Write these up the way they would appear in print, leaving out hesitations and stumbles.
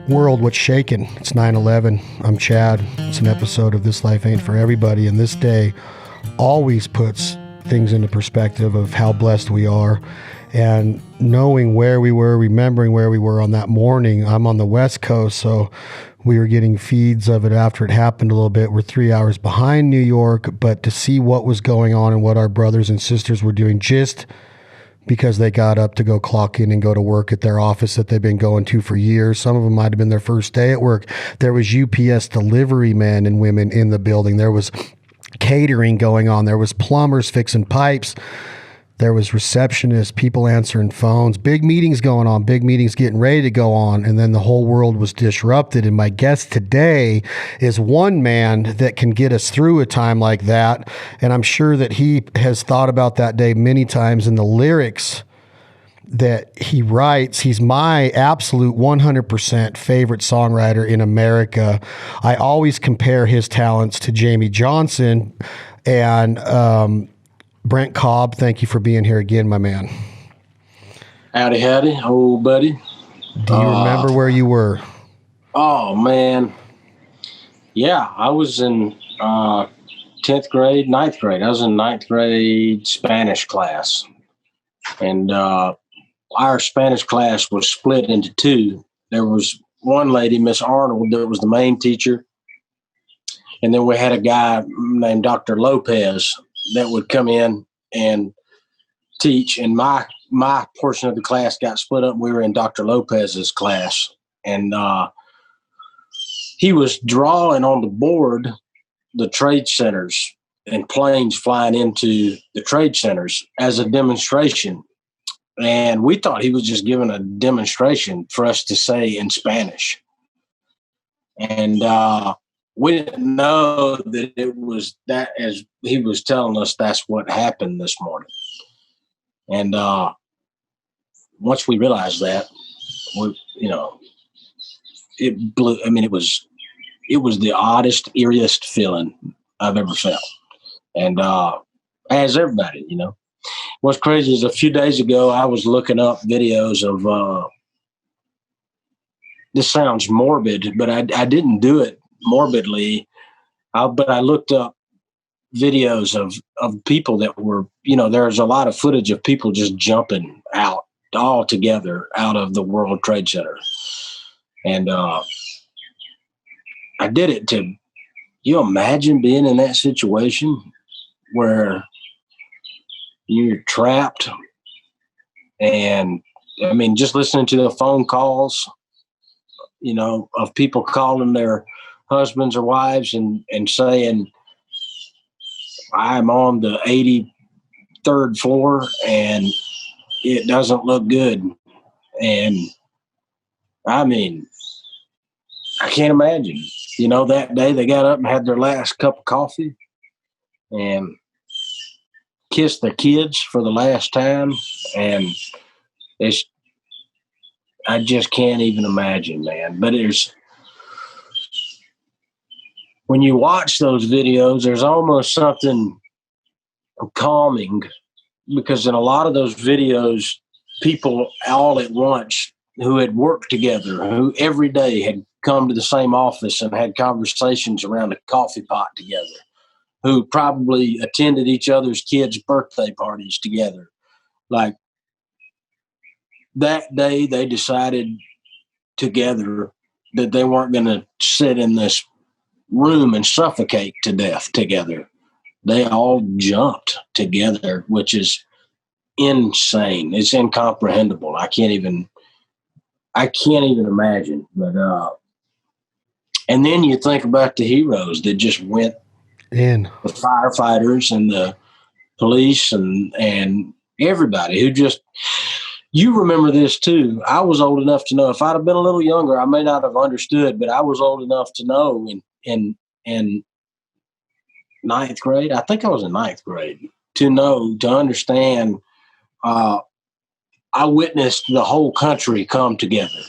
World, what's shaking? It's 9/11. I'm Chad. It's an episode of This Life Ain't For Everybody, and this day always puts things into perspective of how blessed we are. And knowing where we were, remembering where we were on that morning. I'm on the West Coast, so we were getting feeds of it after it happened a little bit. We're 3 hours behind New York, but to see what was going on and what our brothers and sisters were doing just because they got up to go clock in and go to work at their office that they've been going to for years. Some of them might have been their first day at work. There was UPS delivery men and women in the building. There was catering going on. There was plumbers fixing pipes. There was receptionists, people answering phones, big meetings going on, big meetings getting ready to go on. And then the whole world was disrupted. And my guest today is one man that can get us through a time like that. And I'm sure that he has thought about that day many times in the lyrics that he writes. He's my absolute 100% favorite songwriter in America. I always compare his talents to Jamie Johnson and, Brent Cobb, thank you for being here again, my man. Howdy, howdy, old buddy. Do you remember where you were? Oh, man. Yeah, I was in 10th grade, 9th grade. I was in 9th grade Spanish class. And our Spanish class was split into two. There was one lady, Miss Arnold, that was the main teacher. And then we had a guy named Dr. Lopez that would come in and teach. And my portion of the class got split up. We were in Dr. Lopez's class. And he was drawing on the board the trade centers and planes flying into the trade centers as a demonstration. And we thought he was just giving a demonstration for us to say in Spanish. And we didn't know that it was that, as he was telling us, that's what happened this morning. And once we realized that, it blew. I mean, it was the oddest, eeriest feeling I've ever felt. And as everybody, what's crazy is a few days ago, I was looking up videos of, this sounds morbid, but I didn't do it morbidly, but I looked up videos of people that were, there's a lot of footage of people just jumping out all together out of the World Trade Center. And I did it to, you imagine being in that situation where you're trapped, and I mean, just listening to the phone calls, of people calling their husbands or wives and saying, I'm on the 83rd floor and it doesn't look good. And I mean, I can't imagine, that day they got up and had their last cup of coffee and kissed their kids for the last time. And I just can't even imagine, man. But when you watch those videos, there's almost something calming, because in a lot of those videos, people all at once who had worked together, who every day had come to the same office and had conversations around a coffee pot together, who probably attended each other's kids' birthday parties together. Like, that day they decided together that they weren't going to sit in this room and suffocate to death together. They all jumped together, which is insane. It's incomprehensible. I can't even imagine. But and then you think about the heroes that just went in, the firefighters and the police and everybody who just. You remember this too. I was old enough to know. If I'd have been a little younger, I may not have understood, but I was old enough to know in 9th grade. I think I was in 9th grade to understand. I witnessed the whole country come together.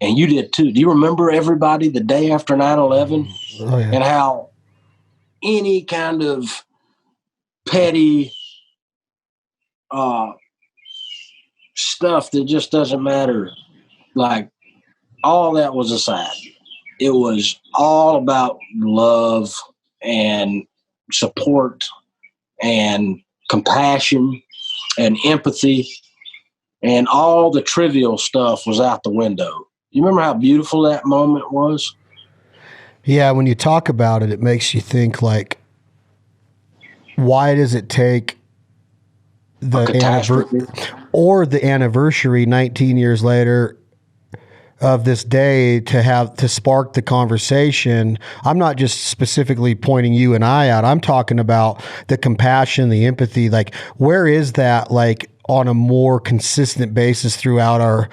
And you did too. Do you remember everybody the day after 9/11? Oh, yeah. And how any kind of petty stuff that just doesn't matter, like all that was aside. It was all about love and support and compassion and empathy, and all the trivial stuff was out the window. You remember how beautiful that moment was? Yeah, when you talk about it, it makes you think, like, why does it take the anniversary 19 years later of this day to spark the conversation? I'm not just specifically pointing you and I out. I'm talking about the compassion, the empathy. Like, where is that, like, on a more consistent basis throughout our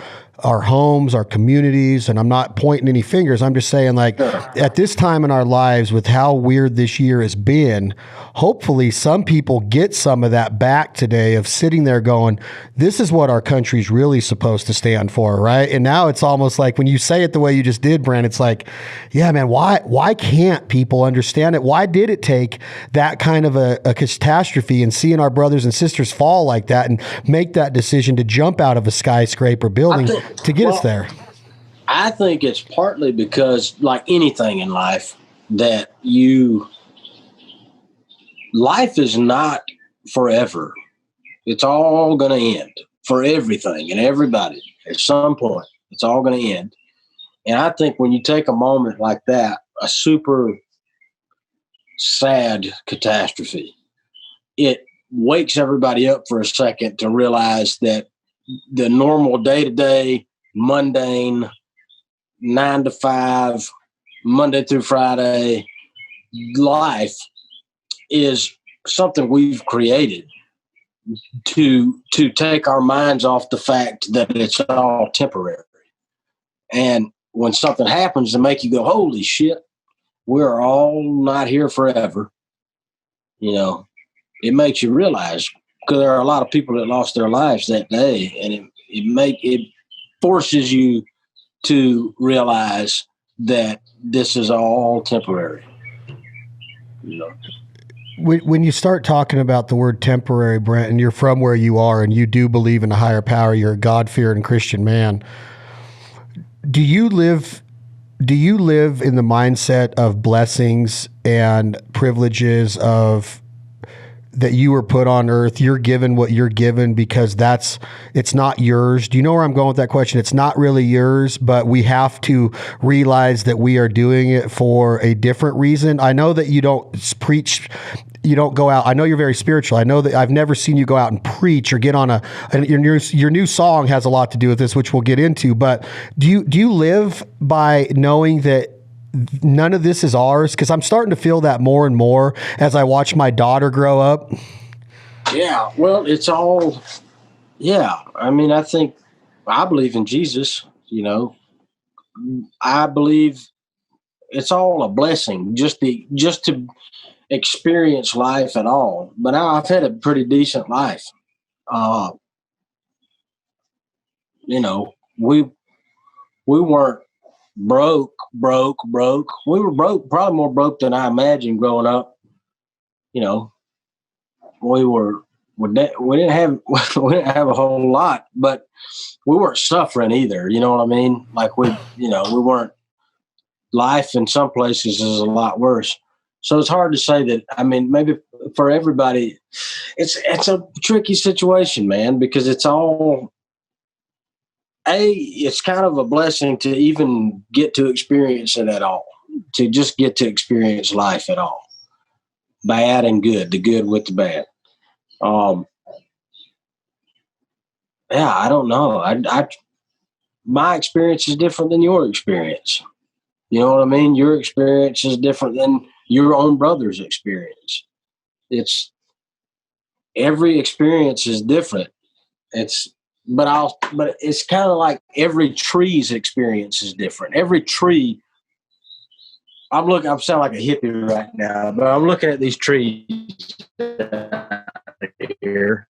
homes, our communities? And I'm not pointing any fingers. I'm just saying, like, at this time in our lives, with how weird this year has been, hopefully some people get some of that back today, of sitting there going, this is what our country's really supposed to stand for, right? And now it's almost like, when you say it the way you just did, Brent, it's like, yeah, man, why can't people understand it? Why did it take that kind of a catastrophe, and seeing our brothers and sisters fall like that and make that decision to jump out of a skyscraper building to get us there? I think it's partly because, like anything in life, that life is not forever. It's all going to end for everything and everybody at some point. It's all going to end. And I think when you take a moment like that, a super sad catastrophe, it wakes everybody up for a second to realize that the normal day-to-day, mundane, 9 to 5, Monday through Friday life is something we've created to take our minds off the fact that it's all temporary. And when something happens to make you go, holy shit, we're all not here forever, you know, it makes you realize, because there are a lot of people that lost their lives that day, and it forces you to realize that this is all temporary. You know, when you start talking about the word temporary, Brent, and you're from where you are, and you do believe in a higher power, you're a God-fearing Christian man. Do you live in the mindset of blessings and privileges of that you were put on earth? You're given what you're given because it's not yours. Do you know where I'm going with that question? It's not really yours, but we have to realize that we are doing it for a different reason. I know that you don't preach, you don't go out. I know you're very spiritual. I know that I've never seen you go out and preach or get on your new song has a lot to do with this, which we'll get into, but do you live by knowing that none of this is ours? Because I'm starting to feel that more and more as I watch my daughter grow up. Yeah, well, it's all, yeah. I mean, I believe in Jesus, you know. I believe it's all a blessing just to experience life at all. But now I've had a pretty decent life. You know, we weren't broke. We were broke, probably more broke than I imagined growing up. You know, we didn't have a whole lot, but we weren't suffering either. You know what I mean? Like we weren't. Life in some places is a lot worse. So it's hard to say that. I mean, maybe for everybody, it's a tricky situation, man, because it's all. It's kind of a blessing to even get to experience it at all, to just get to experience life at all, bad and good, the good with the bad. Yeah, I don't know. My experience is different than your experience. You know what I mean? Your experience is different than your own brother's experience. Every experience is different. But it's kind of like every tree's experience is different. Every tree. I'm sounding like a hippie right now, but I'm looking at these trees here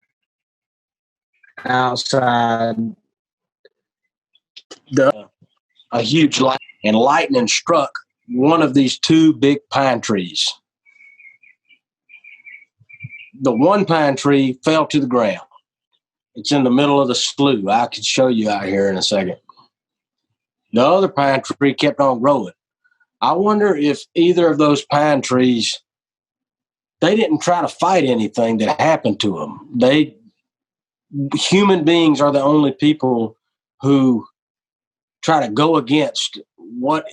outside a huge light, and lightning struck one of these two big pine trees. The one pine tree fell to the ground. It's in the middle of the slough. I could show you out here in a second. The other pine tree kept on growing. I wonder if either of those pine trees, they didn't try to fight anything that happened to them. Human beings are the only people who try to go against what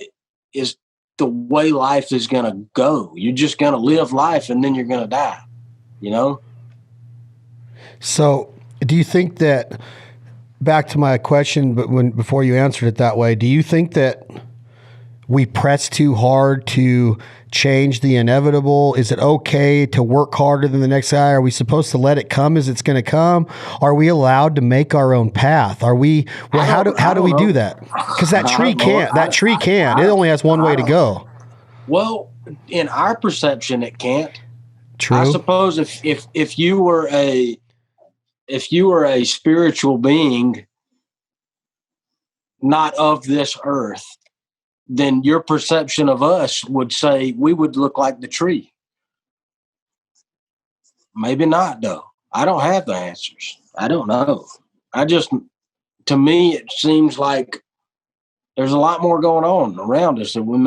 is the way life is going to go. You're just going to live life and then you're going to die, you know? So do you think that, back to my question, but before you answered it that way, do you think that we press too hard to change the inevitable? Is it okay to work harder than the next guy? Are we supposed to let it come as it's going to come? Are we allowed to make our own path? Are we? Well, how do we do that? Because that tree can't. That tree can't. It only has one way to go. Well, in our perception, it can't. True. I suppose if you were a spiritual being, not of this earth, then your perception of us would say we would look like the tree. Maybe not, though. I don't have the answers. I don't know. To me, it seems like there's a lot more going on around us that we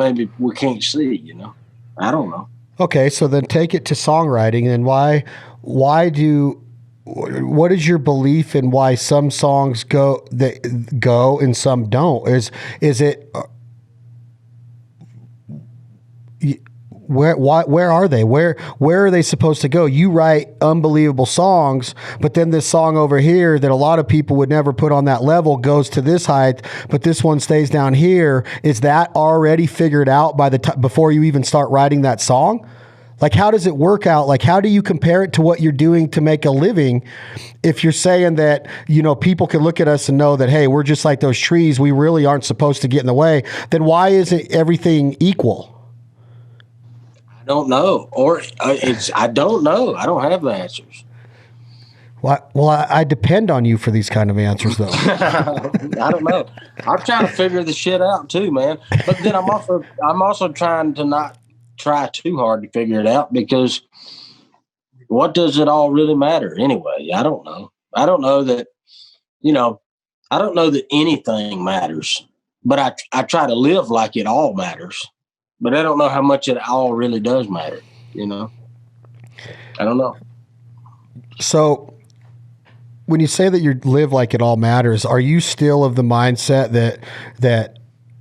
can't see, you know? I don't know. Okay, so then take it to songwriting. And what is your belief in why some songs go and some don't? Is it where are they? Where are they supposed to go? You write unbelievable songs, but then this song over here that a lot of people would never put on that level goes to this height, but this one stays down here. Is that already figured out before you even start writing that song? Like, how does it work out? Like, how do you compare it to what you're doing to make a living? If you're saying that, you know, people can look at us and know that, hey, we're just like those trees, we really aren't supposed to get in the way, then why isn't everything equal? I don't know. I don't know. I don't have the answers. Well, I depend on you for these kind of answers, though. I don't know. I'm trying to figure the shit out too, man. But then I'm also trying to not try too hard to figure it out, because what does it all really matter anyway? I don't know. I don't know that anything matters, but I try to live like it all matters, but I don't know how much it all really does matter. You know, I don't know. So when you say that you live like it all matters, are you still of the mindset that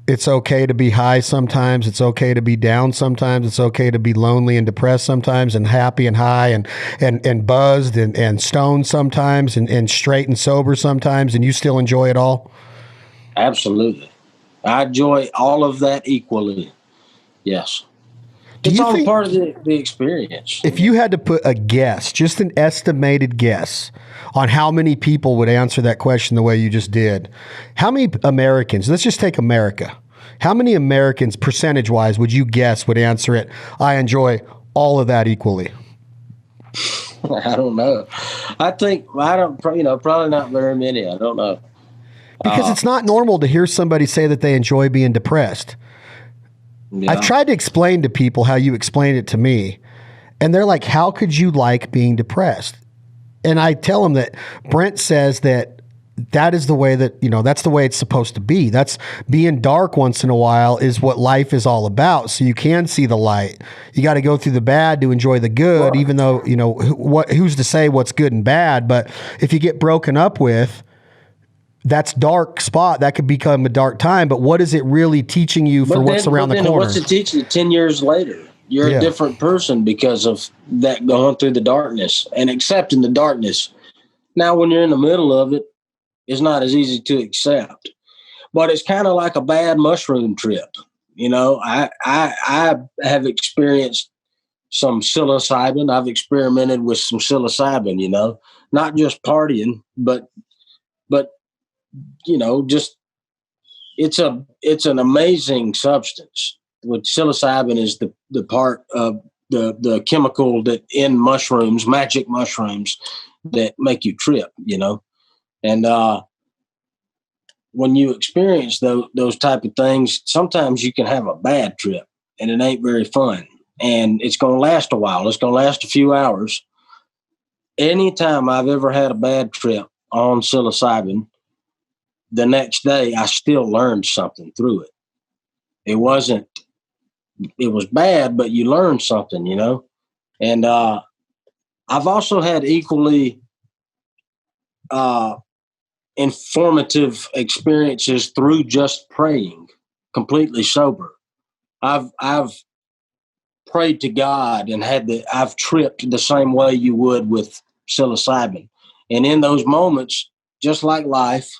it's okay to be high sometimes, it's okay to be down sometimes, it's okay to be lonely and depressed sometimes, and happy and high and buzzed and stoned sometimes, and straight and sober sometimes, and you still enjoy it all? Absolutely. I enjoy all of that equally. Yes. It's all part of the experience. If you had to put a guess, just an estimated guess on how many people would answer that question the way you just did, how many Americans, let's just take America, how many Americans percentage-wise would you guess would answer it, I enjoy all of that equally? I don't know. Probably not very many. I don't know. Because it's not normal to hear somebody say that they enjoy being depressed. Yeah. I've tried to explain to people how you explained it to me, and they're like, how could you like being depressed? And I tell them that Brent says that is the way that, that's the way it's supposed to be. That's being dark once in a while is what life is all about. So you can see the light. You got to go through the bad to enjoy the good, even though, who's to say what's good and bad? But if you get broken up with, that's dark spot. That could become a dark time. But what is it really teaching you for what's around the corner? What's it teaching you 10 years later? You're a different person because of that, going through the darkness and accepting the darkness. Now, when you're in the middle of it, it's not as easy to accept. But it's kind of like a bad mushroom trip. I have experienced some psilocybin. I've experimented with some psilocybin, not just partying, but just it's an amazing substance. Which psilocybin is the part of the chemical that in mushrooms, magic mushrooms, that make you trip, and when you experience those type of things, sometimes you can have a bad trip, and it ain't very fun, and it's going to last a while. It's going to last a few hours. Anytime I've ever had a bad trip on psilocybin, the next day I still learned something through it. It was bad, but you learned something, you know? And I've also had equally informative experiences through just praying, completely sober. I've prayed to God and I've tripped the same way you would with psilocybin. And in those moments, just like life,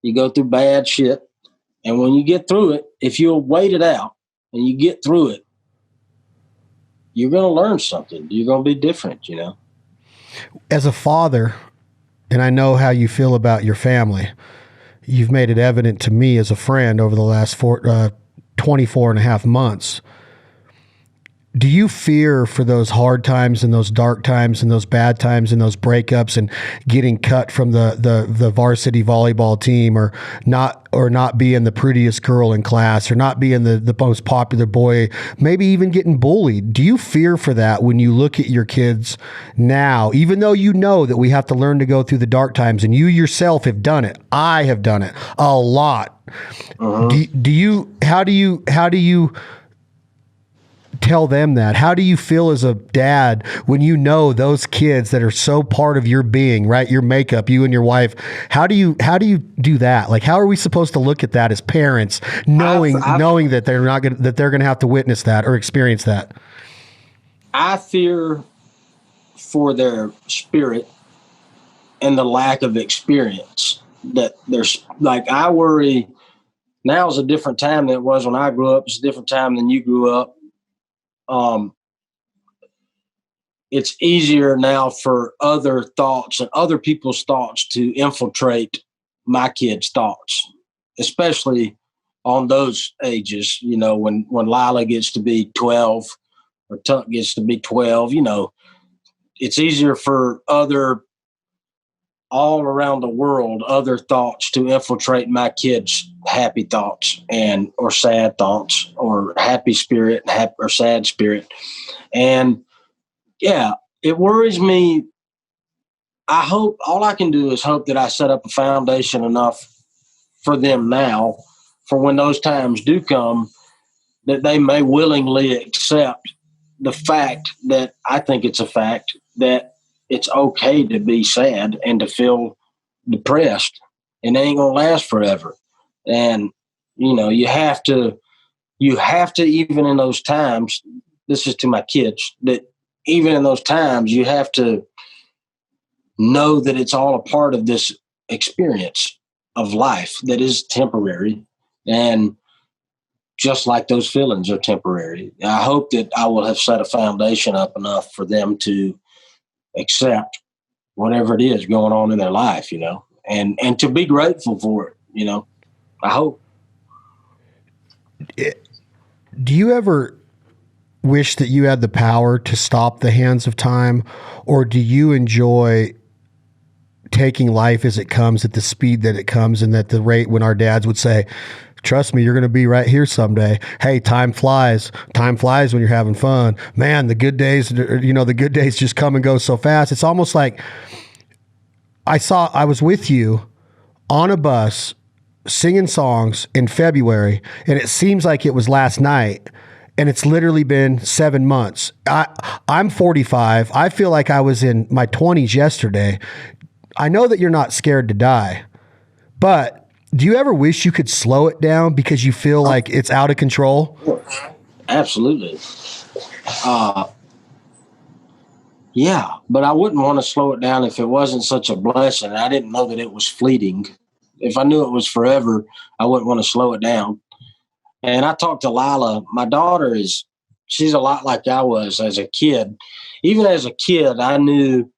you go through bad shit. And when you get through it, if you'll wait it out and you get through it, you're going to learn something. You're going to be different, you know? As a father, and I know how you feel about your family, you've made it evident to me as a friend over the last 24 and a half months. Do you fear for those hard times and those dark times and those bad times and those breakups and getting cut from the varsity volleyball team, or not being the prettiest girl in class, or not being the most popular boy, maybe even getting bullied? Do you fear for that when you look at your kids now, even though you know that we have to learn to go through the dark times, and you yourself have done it? I have done it a lot. Uh-huh. How do you tell them that? How do you feel as a dad when you know those kids that are so part of your being, right? Your makeup, you and your wife. How do you do that? Like, how are we supposed to look at that as parents, knowing that they're going to have to witness that or experience that? I fear for their spirit and the lack of experience that there's, like, I worry now is a different time than it was when I grew up. It's a different time than you grew up. It's easier now for other thoughts and other people's thoughts to infiltrate my kids' thoughts, especially on those ages. You know, when Lila gets to be 12 or Tuck gets to be 12, you know, it's easier for all around the world, other thoughts to infiltrate my kids' happy thoughts or sad thoughts, or happy spirit or sad spirit. And yeah, it worries me. All I can do is hope that I set up a foundation enough for them now, for when those times do come, that they may willingly accept the fact that I think it's a fact that it's okay to be sad and to feel depressed, and they ain't going to last forever. And, you know, you have to, even in those times, this is to my kids, that even in those times, you have to know that it's all a part of this experience of life that is temporary. And just like those feelings are temporary, I hope that I will have set a foundation up enough for them to accept whatever it is going on in their life, you know, and to be grateful for it, you know, I hope. Do you ever wish that you had the power to stop the hands of time, or do you enjoy taking life as it comes, at the speed that it comes, and at the rate when our dads would say, trust me, you're going to be right here someday. Hey, time flies. Time flies when you're having fun. Man, the good days just come and go so fast. It's almost like I was with you on a bus singing songs in February, and it seems like it was last night, and it's literally been 7 months. I'm 45. I feel like I was in my 20s yesterday. I know that you're not scared to die, but do you ever wish you could slow it down because you feel like it's out of control? Absolutely. Yeah, but I wouldn't want to slow it down if it wasn't such a blessing. I didn't know that it was fleeting. If I knew it was forever, I wouldn't want to slow it down. And I talked to Lila. My daughter she's a lot like I was as a kid. Even as a kid, I knew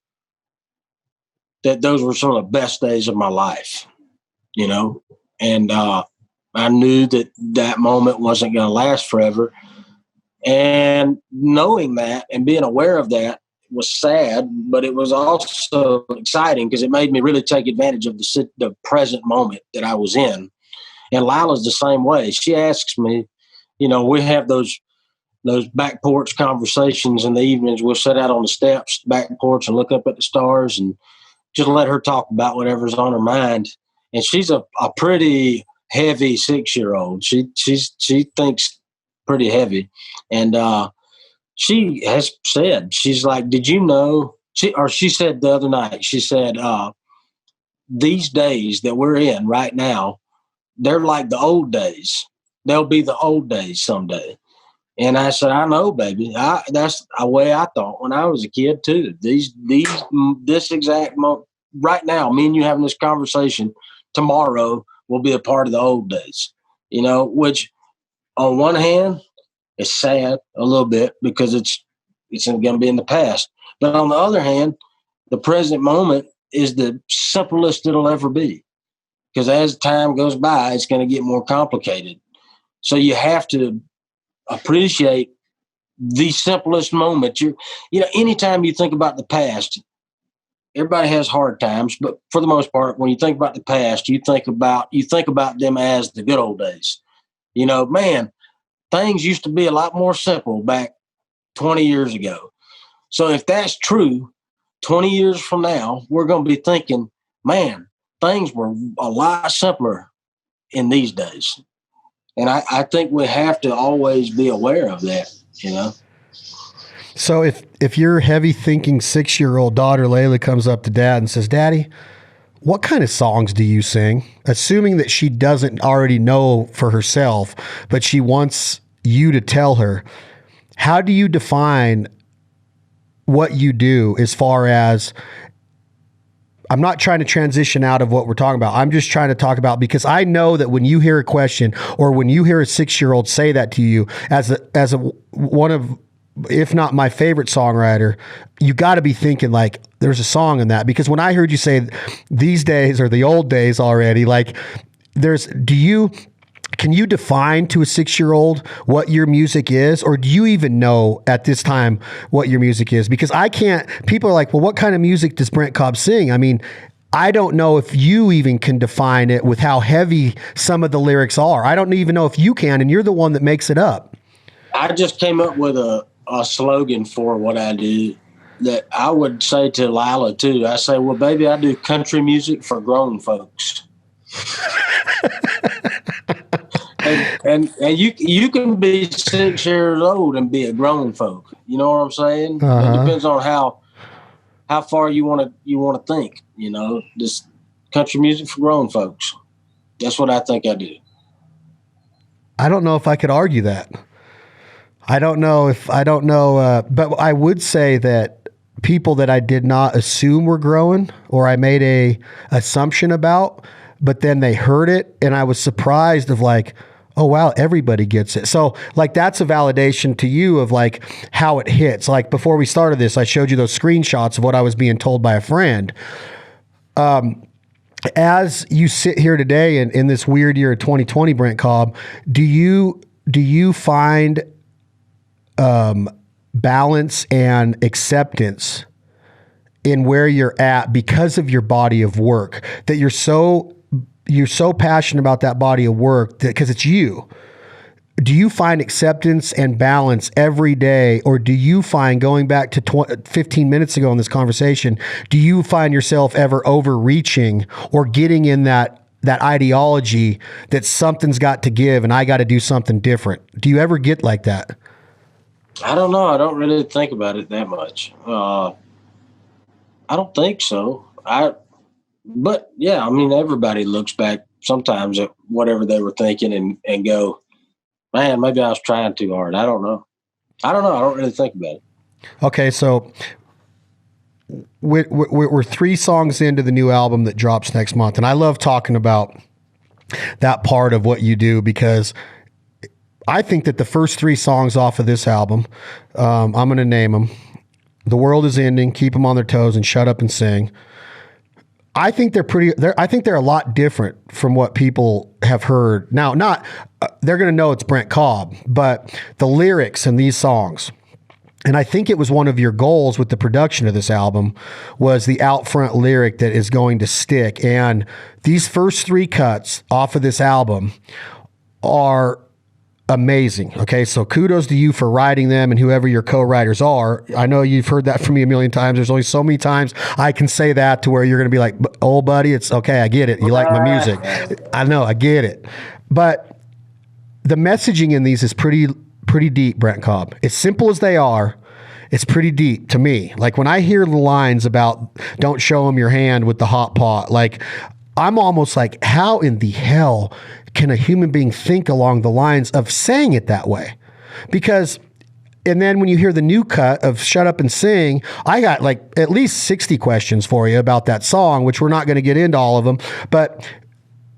that those were some of the best days of my life, you know, and I knew that moment wasn't going to last forever. And knowing that and being aware of that was sad, but it was also exciting because it made me really take advantage of the present moment that I was in. And Lila's the same way. She asks me, you know, we have those back porch conversations in the evenings. We'll sit out on the steps, back porch, and look up at the stars and just let her talk about whatever's on her mind. and she's a pretty heavy 6-year-old. She thinks pretty heavy, and she has said, she's like, did you know? She said the other night, she said, these days that we're in right now, they're like the old days. They'll be the old days someday. And I said, I know, baby. That's the way I thought when I was a kid too. This exact moment, right now, me and you having this conversation tomorrow will be a part of the old days, which on one hand is sad a little bit because it's going to be in the past. But on the other hand, the present moment is the simplest it'll ever be, because as time goes by, it's going to get more complicated. So you have to appreciate the simplest moment. Anytime you think about the past, everybody has hard times, but for the most part, when you think about the past, you think about them as the good old days. Man, things used to be a lot more simple back 20 years ago. So if that's true, 20 years from now, we're going to be thinking, man, things were a lot simpler in these days. And I think we have to always be aware of that, So if your heavy thinking 6-year-old daughter, Layla, comes up to dad and says, Daddy, what kind of songs do you sing? Assuming that she doesn't already know for herself, but she wants you to tell her, how do you define what you do as far as, I'm not trying to transition out of what we're talking about. I'm just trying to talk about, because I know that when you hear a question or when you hear a 6-year-old say that to you as one of, if not my favorite songwriter, you got to be thinking like there's a song in that. Because when I heard you say these days or the old days already, like can you define to a 6-year-old what your music is? Or do you even know at this time what your music is? Because I can't, people are like, well, what kind of music does Brent Cobb sing? I mean, I don't know if you even can define it with how heavy some of the lyrics are. I don't even know if you can, and you're the one that makes it up. I just came up with a slogan for what I do that I would say to Lila too. I say, well, baby, I do country music for grown folks. and you can be 6 years old and be a grown folk. You know what I'm saying? Uh-huh. It depends on how far you want to think. This country music for grown folks. That's what I think I do. I don't know if I could argue that. I don't know, but I would say that people that I did not assume were growing, or I made a assumption about, but then they heard it and I was surprised of like, oh wow, everybody gets it. So like, that's a validation to you of like how it hits. Like before we started this, I showed you those screenshots of what I was being told by a friend. As you sit here today in this weird year of 2020, Brent Cobb, do you find balance and acceptance in where you're at because of your body of work, that you're so passionate about that body of work because it's you? Do you find acceptance and balance every day, or do you find, going back to 15 minutes ago in this conversation, do you find yourself ever overreaching or getting in that ideology that something's got to give and I got to do something different? Do you ever get like that? I don't know. I don't really think about it that much. I don't think so. But yeah, I mean, everybody looks back sometimes at whatever they were thinking and go, man, maybe I was trying too hard. I don't know. I don't really think about it. Okay, so we're 3 songs into the new album that drops next month, and I love talking about that part of what you do, because I think that the first 3 songs off of this album, I'm going to name them: The World Is Ending, Keep Them on Their Toes, and Shut Up and Sing. I think they're a lot different from what people have heard. Now, they're going to know it's Brent Cobb, but the lyrics in these songs, and I think it was one of your goals with the production of this album, was the out front lyric that is going to stick. And these first 3 cuts off of this album are amazing. Okay, so kudos to you for writing them and whoever your co-writers are. I know you've heard that from me a million times. There's only so many times I can say that to where you're going to be like, "Oh, buddy, it's okay. I get it. You like my music. I know. I get it." But the messaging in these is pretty deep, Brent Cobb. As simple as they are, it's pretty deep to me. Like when I hear the lines about "Don't show them your hand with the hot pot," like I'm almost like, how in the hell can a human being think along the lines of saying it that way? Because, and then when you hear the new cut of "Shut Up and Sing," I got like at least 60 questions for you about that song, which we're not going to get into all of them. But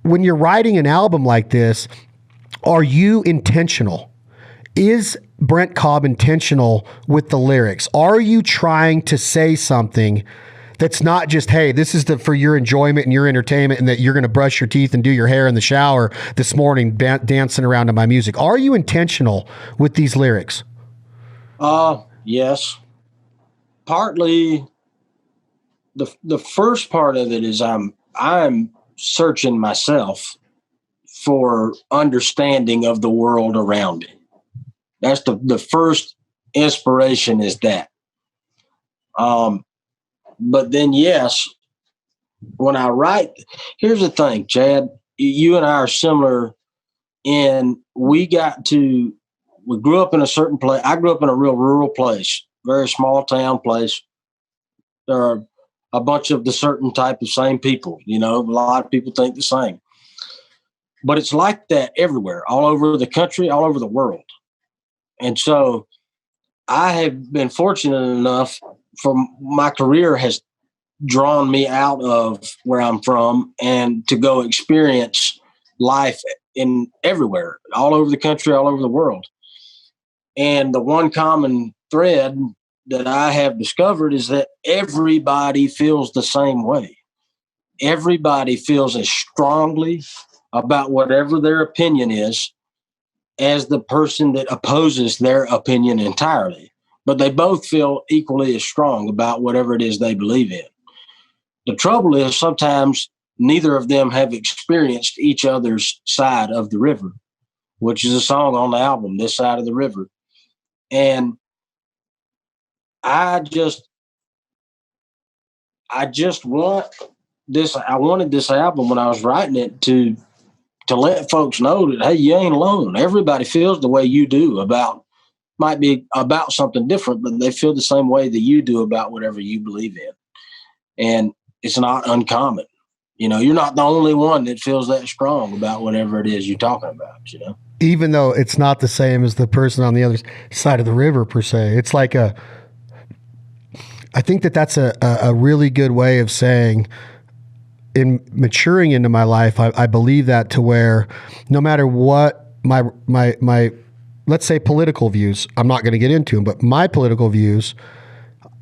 when you're writing an album like this, are you intentional? Is Brent Cobb intentional with the lyrics? Are you trying to say something that's not just, hey, this is for your enjoyment and your entertainment, and that you're going to brush your teeth and do your hair in the shower this morning dancing around to my music? Are you intentional with these lyrics? Yes. Partly the first part of it is I'm searching myself for understanding of the world around me. That's the first inspiration is that. But then, yes, when I write, here's the thing, Chad, you and I are similar in we grew up in a certain place. I grew up in a real rural place, very small town place. There are a bunch of the certain type of same people, a lot of people think the same. But it's like that everywhere, all over the country, all over the world. And so I have been fortunate enough for my career has drawn me out of where I'm from and to go experience life in everywhere, all over the country, all over the world. And the one common thread that I have discovered is that everybody feels the same way. Everybody feels as strongly about whatever their opinion is as the person that opposes their opinion entirely. But they both feel equally as strong about whatever it is they believe in. The trouble is sometimes neither of them have experienced each other's side of the river, which is a song on the album, This Side of the River. And I wanted this album when I was writing it to let folks know that, hey, you ain't alone. Everybody feels the way you do might be about something different, but they feel the same way that you do about whatever you believe in. And it's not uncommon. You're not the only one that feels that strong about whatever it is you're talking about, Even though it's not the same as the person on the other side of the river, per se. It's like I think that's a really good way of saying, in maturing into my life, I believe that to where no matter what my let's say political views, I'm not going to get into them, but my political views,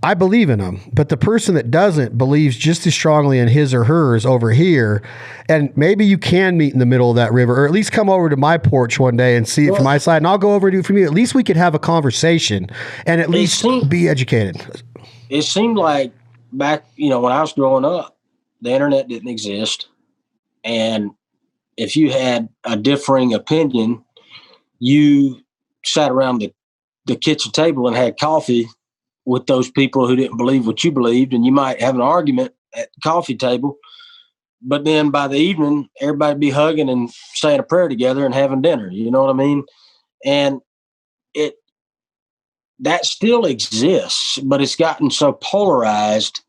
I believe in them. But the person that doesn't believes just as strongly in his or hers over here. And maybe you can meet in the middle of that river, or at least come over to my porch one day and see it from my side, and I'll go over and do it from you. At least we could have a conversation and at least be educated. It seemed like back, when I was growing up, the internet didn't exist. And if you had a differing opinion, you sat around the kitchen table and had coffee with those people who didn't believe what you believed. And you might have an argument at the coffee table, but then by the evening, everybody'd be hugging and saying a prayer together and having dinner. You know what I mean? And that still exists, but it's gotten so polarized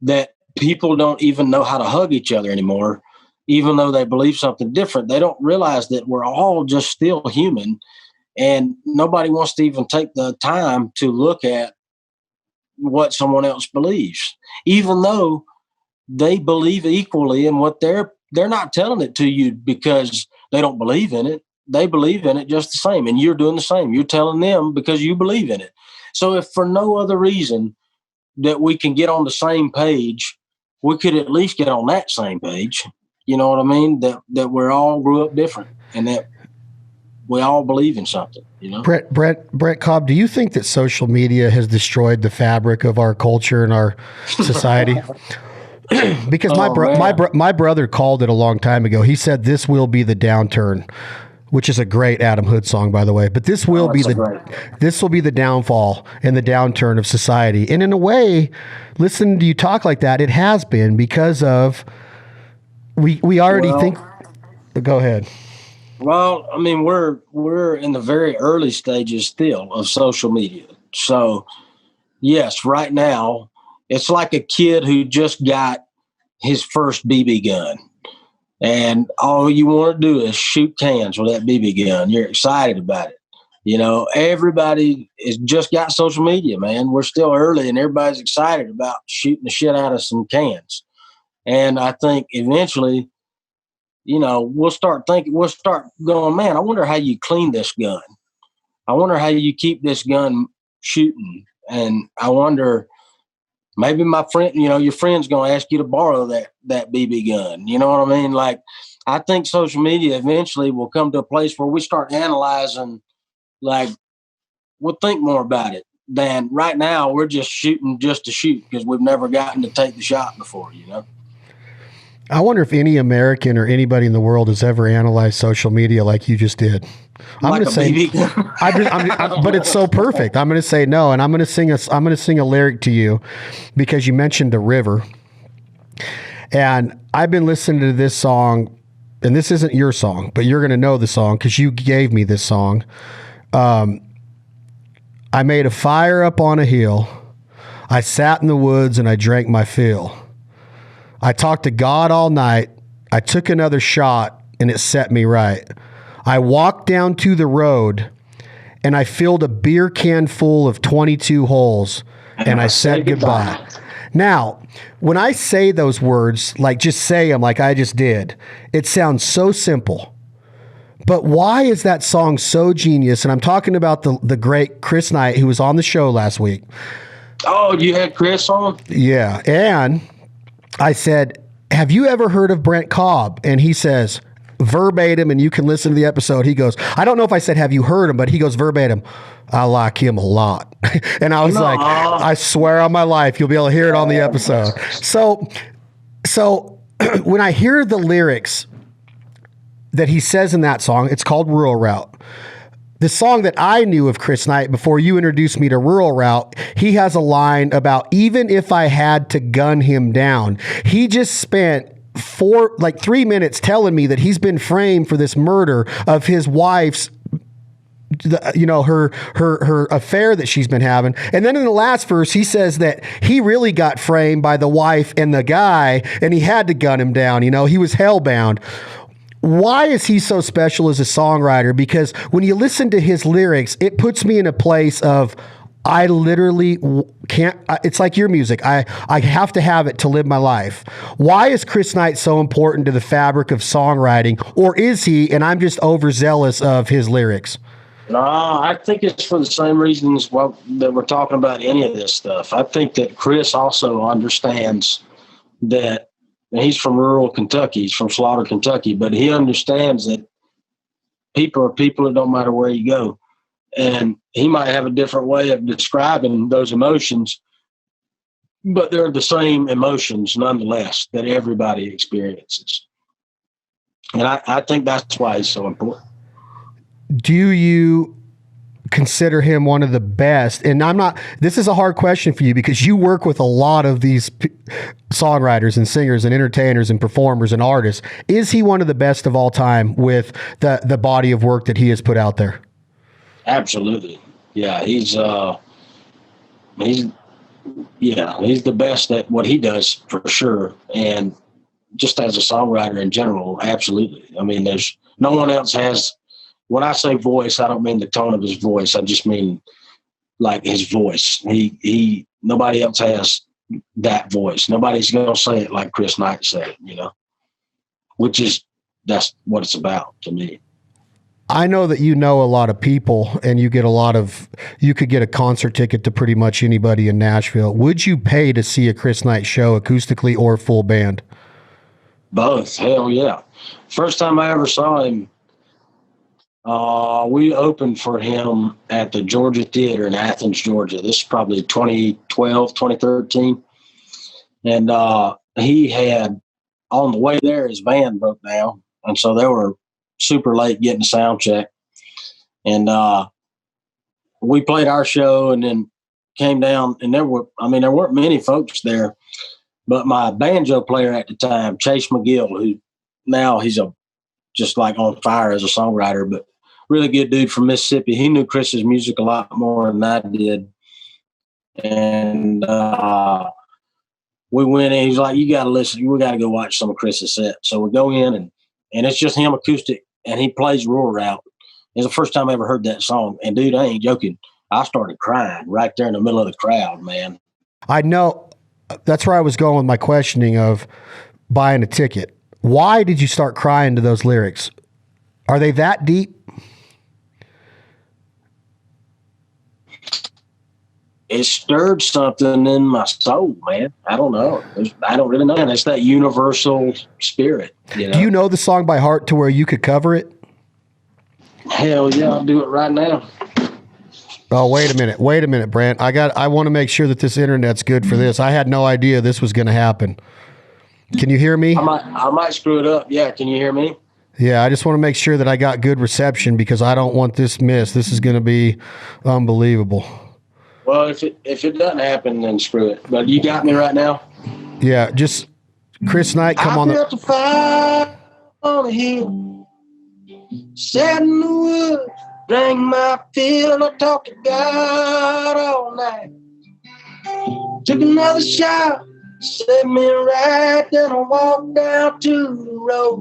that people don't even know how to hug each other anymore, even though they believe something different. They don't realize that we're all just still human, and nobody wants to even take the time to look at what someone else believes, even though they believe equally in what they're not telling it to you because they don't believe in it. They believe in it just the same, and you're doing the same. You're telling them because you believe in it. So if for no other reason that we can get on the same page, we could at least get on that same page. You know what I mean? That we all grew up different and that we all believe in something, Brent Cobb, do you think that social media has destroyed the fabric of our culture and our society? Because my brother called it a long time ago. He said this will be the downturn. which is a great Adam Hood song, by the way. But this will be the downfall and the downturn of society. And in a way, listening to you talk like that, it has been because of we already think. Go ahead. Well, I mean, we're in the very early stages still of social media. So, yes, right now it's like a kid who just got his first BB gun. And all you want to do is shoot cans with that BB gun. You're excited about it. You know, everybody has just got social media, man. We're still early and everybody's excited about shooting the shit out of some cans. And I think eventually, you know, we'll start going, man, I wonder how you clean this gun. I wonder how you keep this gun shooting. And I wonder, maybe my friend, you know, your friend's going to ask you to borrow that BB gun. You know what I mean? Like, I think social media eventually will come to a place where we start analyzing, like, we'll think more about it than right now. We're just shooting just to shoot because we've never gotten to take the shot before, you know? I wonder if any American or anybody in the world has ever analyzed social media like you just did. I'm going to say, but it's so perfect. I'm going to say no, and I'm going to sing a lyric to you because you mentioned the river, and I've been listening to this song, and this isn't your song, but you're going to know the song because you gave me this song. I made a fire up on a hill. I sat in the woods and I drank my fill. I talked to God all night. I took another shot and it set me right. I walked down to the road and I filled a beer can full of 22 holes and I said goodbye. Now, when I say those words, like just say them like I just did, it sounds so simple. But why is that song so genius? And I'm talking about the great Chris Knight, who was on the show last week. Oh, you had Chris on? Yeah. And I said, have you ever heard of Brent Cobb? And he says, verbatim, and you can listen to the episode. He goes, I don't know if I said, have you heard him? But he goes verbatim, I like him a lot. And I was like, I swear on my life, you'll be able to hear it on the episode. So when I hear the lyrics that he says in that song, it's called Rural Route. The song that I knew of Chris Knight before you introduced me to Rural Route, he has a line about even if I had to gun him down. He just spent 3 minutes telling me that he's been framed for this murder of his wife's, her affair that she's been having. And then in the last verse, he says that he really got framed by the wife and the guy, and he had to gun him down. You know, he was hellbound. Why is he so special as a songwriter? Because when you listen to his lyrics, it puts me in a place of, I literally can't, it's like your music. I have to have it to live my life. Why is Chris Knight so important to the fabric of songwriting? Or is he, and I'm just overzealous of his lyrics? No, I think it's for the same reasons that we're talking about any of this stuff. I think that Chris also understands that. And he's from rural Kentucky. He's from Slaughter, Kentucky. But he understands that people are people. It don't matter where you go. And he might have a different way of describing those emotions, but they're the same emotions nonetheless that everybody experiences. And I think that's why he's so important. Do you consider him one of the best? And this is a hard question for you because you work with a lot of these songwriters and singers and entertainers and performers and artists. Is he one of the best of all time with the body of work that he has put out there? Absolutely. Yeah. He's the best at what he does for sure. And just as a songwriter in general, absolutely. I mean, there's no one else has. When I say voice, I don't mean the tone of his voice. I just mean like his voice. Nobody else has that voice. Nobody's going to say it like Chris Knight said it, you know, that's what it's about to me. I know that you know a lot of people and you could get a concert ticket to pretty much anybody in Nashville. Would you pay to see a Chris Knight show acoustically or full band? Both. Hell yeah. First time I ever saw him, we opened for him at the Georgia Theater in Athens, Georgia. This is probably 2012, 2013. And he had, on the way there, his van broke down. And so there were super late getting the sound check. And we played our show and then came down, and there weren't many folks there, but my banjo player at the time, Chase McGill, who now he's just like on fire as a songwriter, but really good dude from Mississippi. He knew Chris's music a lot more than I did. And we went in, he's like, you got to listen. We got to go watch some of Chris's set. So we go in, and it's just him acoustic, and he plays Rural Route. It's the first time I ever heard that song. And, dude, I ain't joking. I started crying right there in the middle of the crowd, man. I know. That's where I was going with my questioning of buying a ticket. Why did you start crying to those lyrics? Are they that deep? It stirred something in my soul, man. I don't know. I don't really know. And it's that universal spirit. You know? Do you know the song by heart to where you could cover it? Hell yeah, I'll do it right now. Oh, wait a minute, Brent. I want to make sure that this internet's good for this. I had no idea this was going to happen. Can you hear me? I might screw it up. Yeah, can you hear me? Yeah, I just want to make sure that I got good reception because I don't want this missed. This is going to be unbelievable. Well, if it doesn't happen, then screw it. But you got me right now. Yeah, just Chris Knight, come on. I built a fire on a hill, sat in the woods, drank my fill. I talked to God all night. Took another shower, set me right. Then I walked down to the road,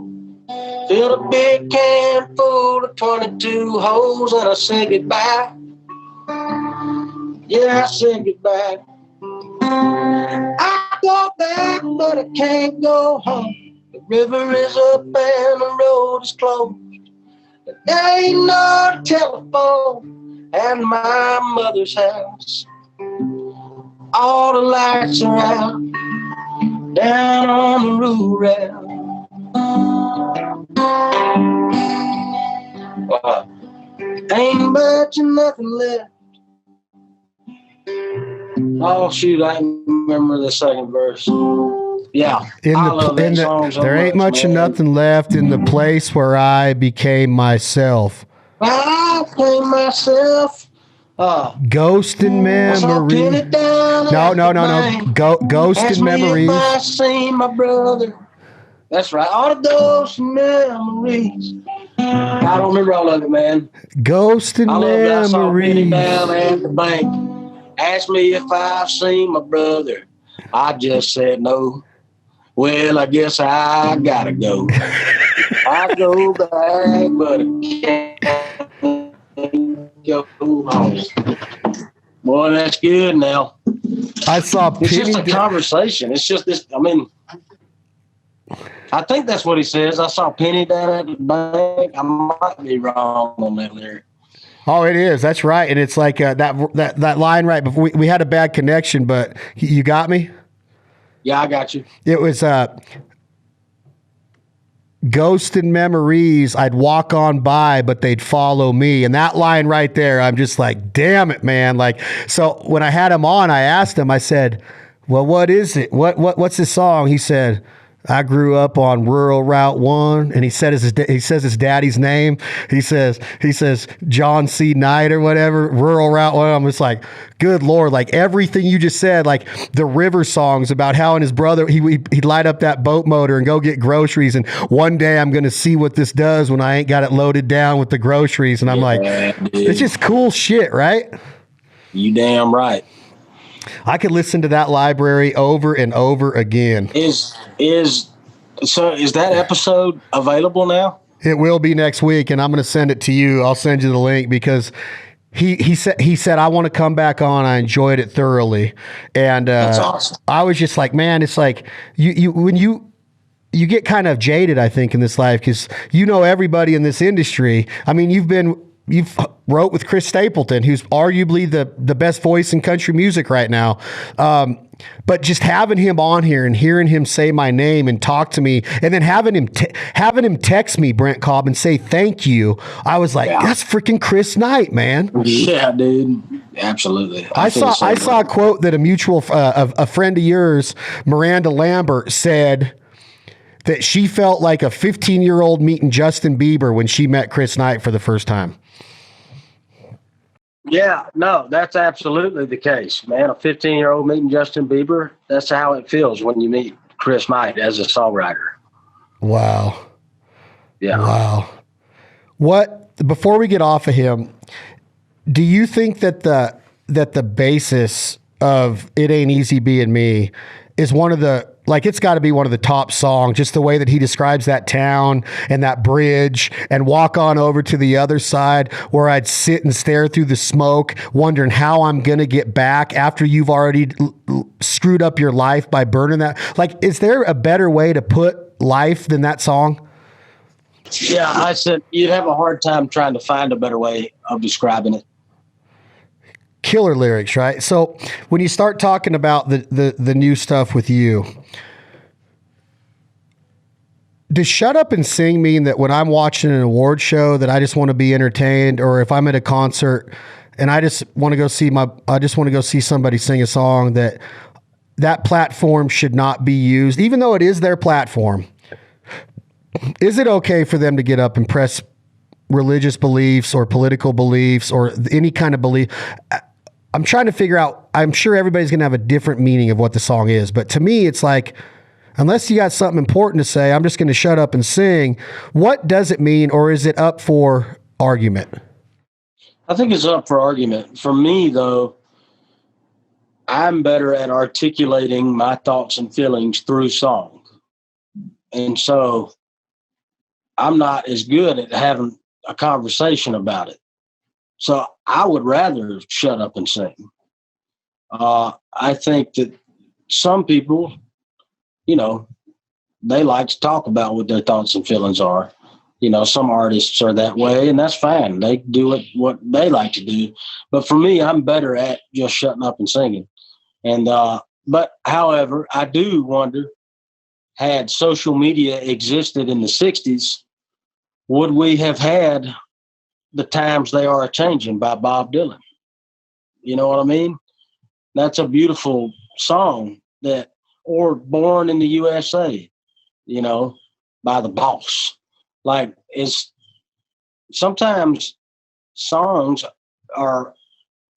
filled a big can full of 22 holes, and I said goodbye. Yeah, I said goodbye. I go back, but I can't go home. The river is up and the road is closed. But there ain't no telephone at my mother's house. All the lights are out down on the rural. Ain't much of nothing left. Oh shoot, I remember the second verse. Yeah. There ain't much of nothing left in the place where I became myself. I became myself. Ghost in memory. No. Ghost in memories. I seen my brother. That's right. All the ghosts and memories. I don't remember all of it, man. Ghost in memories. I saw Penny down at the bank. Asked me if I've seen my brother. I just said no. Well, I guess I gotta go. I go back, but I can't go home. Boy, that's good now. I saw It's just a conversation. It's just this. I mean, I think that's what he says. I saw Penny down at the bank. I might be wrong on that lyric. Oh, it is. That's right. And it's like that line right before we had a bad connection, but you got me? Yeah, I got you. It was ghost in memories. I'd walk on by, but they'd follow me. And that line right there, I'm just like, damn it, man. Like, so when I had him on, I asked him, I said, well, what is it? What's this song? He said, I grew up on Rural Route 1, and he says his daddy's name. He says John C. Knight or whatever, Rural Route 1. I'm just like, good Lord, like everything you just said, like the river songs about how and his brother, he'd light up that boat motor and go get groceries, and one day I'm going to see what this does when I ain't got it loaded down with the groceries. And I'm like, dude, it's just cool shit, right? You damn right. I could listen to that library over and over again. Is that episode available now? It will be next week, and I'm going to send it to you. I'll send you the link because he said I want to come back on. I enjoyed it thoroughly, and that's awesome. I was just like, man, it's like when you get kind of jaded, I think, in this life because you know everybody in this industry. I mean, you've wrote with Chris Stapleton, who's arguably the best voice in country music right now. But just having him on here and hearing him say my name and talk to me, and then having him text me, Brent Cobb, and say thank you, I was like, that's freaking Chris Knight, man. Yeah, dude. Absolutely. I saw a quote that a mutual a friend of yours, Miranda Lambert, said that she felt like a 15-year-old meeting Justin Bieber when she met Chris Knight for the first time. Yeah, no, that's absolutely the case, man. A 15-year-old meeting Justin Bieber, that's how it feels when you meet Chris Knight as a songwriter. Wow. Yeah. Wow. Before we get off of him, do you think that the basis of It Ain't Easy Being Me is one of the, like, it's got to be one of the top songs, just the way that he describes that town and that bridge and walk on over to the other side where I'd sit and stare through the smoke, wondering how I'm going to get back after you've already screwed up your life by burning that. Like, is there a better way to put life than that song? Yeah, I said you'd have a hard time trying to find a better way of describing it. Killer lyrics, right? So when you start talking about the new stuff with you, does Shut Up and Sing mean that when I'm watching an award show that I just want to be entertained, or if I'm at a concert and I just want to go see somebody sing a song, that platform should not be used, even though it is their platform? Is it okay for them to get up and press religious beliefs or political beliefs or any kind of belief? I'm trying to figure out, I'm sure everybody's going to have a different meaning of what the song is, but to me, it's like, unless you got something important to say, I'm just going to shut up and sing. What does it mean, or is it up for argument? I think it's up for argument. For me, though, I'm better at articulating my thoughts and feelings through song. And so I'm not as good at having a conversation about it. So I would rather shut up and sing. I think that some people, they like to talk about what their thoughts and feelings are. Some artists are that way, and that's fine. They do what they like to do. But for me, I'm better at just shutting up and singing. And but however, I do wonder, had social media existed in the 60s, would we have had The Times They Are A-Changin' by Bob Dylan? You know what I mean? That's a beautiful song or Born in the USA, by The Boss. Like, sometimes songs are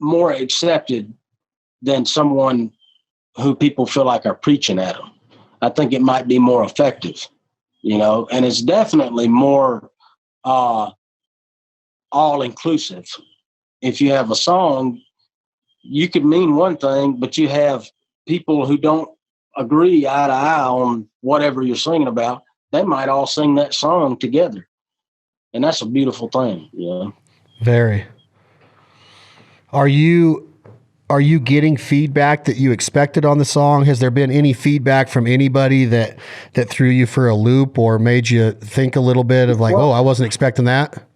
more accepted than someone who people feel like are preaching at them. I think it might be more effective, and it's definitely more all-inclusive. If you have a song, you could mean one thing, but you have people who don't agree eye to eye on whatever you're singing about. They might all sing that song together. And that's a beautiful thing, Very. Are you getting feedback that you expected on the song? Has there been any feedback from anybody that threw you for a loop or made you think a little bit of like, I wasn't expecting that?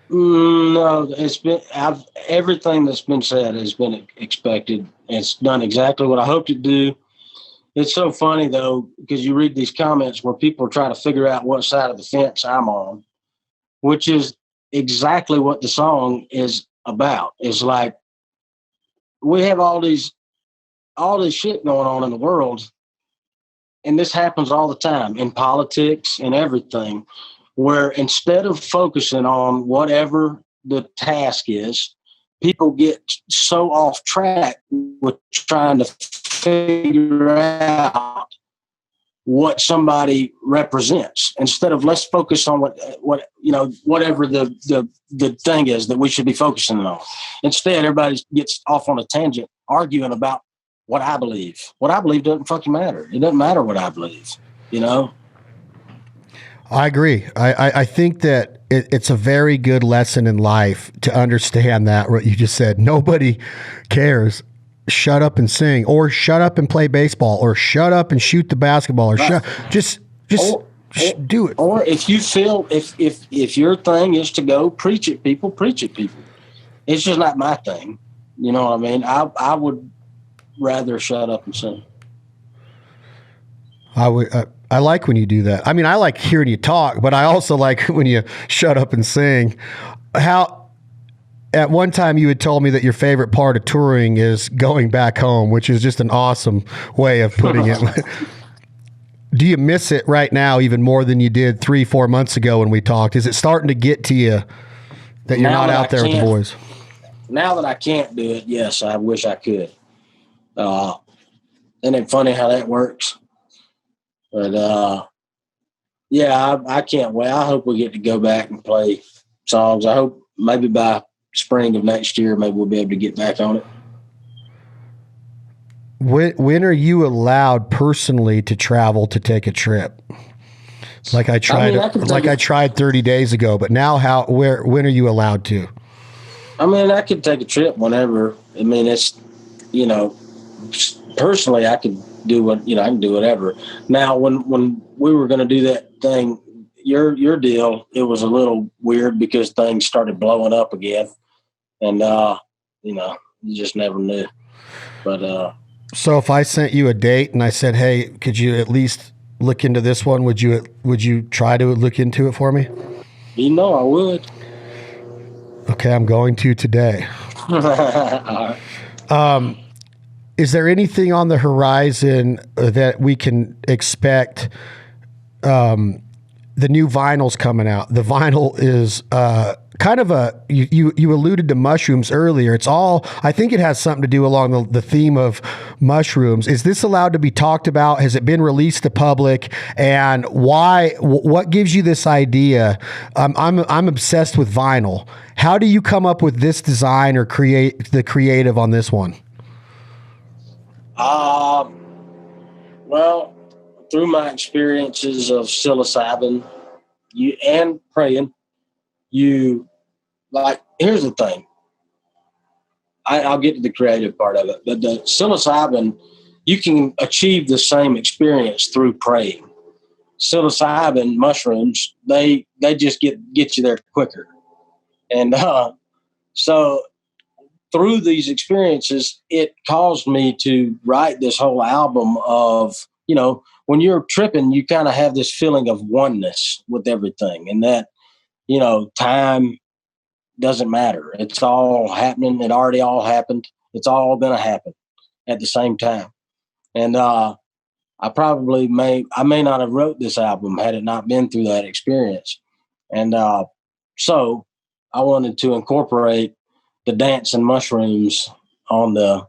No, everything that's been said has been expected. It's done exactly what I hoped it'd do. It's so funny though, because you read these comments where people try to figure out what side of the fence I'm on, which is exactly what the song is about. It's like, we have all this shit going on in the world, and this happens all the time in politics and everything, where instead of focusing on whatever the task is, people get so off track with trying to figure out what somebody represents, instead of let's focus on whatever the thing is that we should be focusing on. Instead, everybody gets off on a tangent arguing about what I believe. What I believe doesn't fucking matter. It doesn't matter what I believe, I agree. I think that it's a very good lesson in life to understand that what you just said. Nobody cares. Shut up and sing, or shut up and play baseball, or shut up and shoot the basketball, or just do it. Or if you feel if your thing is to go preach at people, preach at people. It's just not my thing. You know what I mean? I would rather shut up and sing. I like when you do that. I mean, I like hearing you talk, but I also like when you shut up and sing. At one time you had told me that your favorite part of touring is going back home, which is just an awesome way of putting it. Do you miss it right now even more than you did 3-4 months ago when we talked? Is it starting to get to you that you're not out there with the boys? Now that I can't do it, yes, I wish I could. Isn't it funny how that works? But yeah, I can't wait. I hope we get to go back and play songs. I hope maybe by spring of next year, maybe we'll be able to get back on it. When are you allowed personally to travel to take a trip? Like I tried, I tried 30 days ago, but now when are you allowed to? I mean, I could take a trip whenever. I mean, it's, personally, I could do I can do whatever. Now, when we were going to do that thing, your deal, it was a little weird because things started blowing up again, and you just never knew. But so if I sent you a date and I said, "Hey, could you at least look into this one?" Would you try to look into it for me? I would. Okay, I'm going to today. All right. Is there anything on the horizon that we can expect? The new vinyl's coming out. The vinyl is kind of you alluded to mushrooms earlier. It's all, I think it has something to do along the theme of mushrooms. Is this allowed to be talked about? Has it been released to public? And why? What gives you this idea? I'm obsessed with vinyl. How do you come up with this design or create the creative on this one? Well, through my experiences of psilocybin and praying, here's the thing. I'll get to the creative part of it, but the psilocybin, you can achieve the same experience through praying. Psilocybin mushrooms, they just get you there quicker. And so through these experiences, it caused me to write this whole album of, when you're tripping, you kind of have this feeling of oneness with everything, and that, time doesn't matter. It's all happening. It already all happened. It's all going to happen at the same time. And I may not have wrote this album had it not been through that experience. And so I wanted to incorporate the dancing mushrooms on the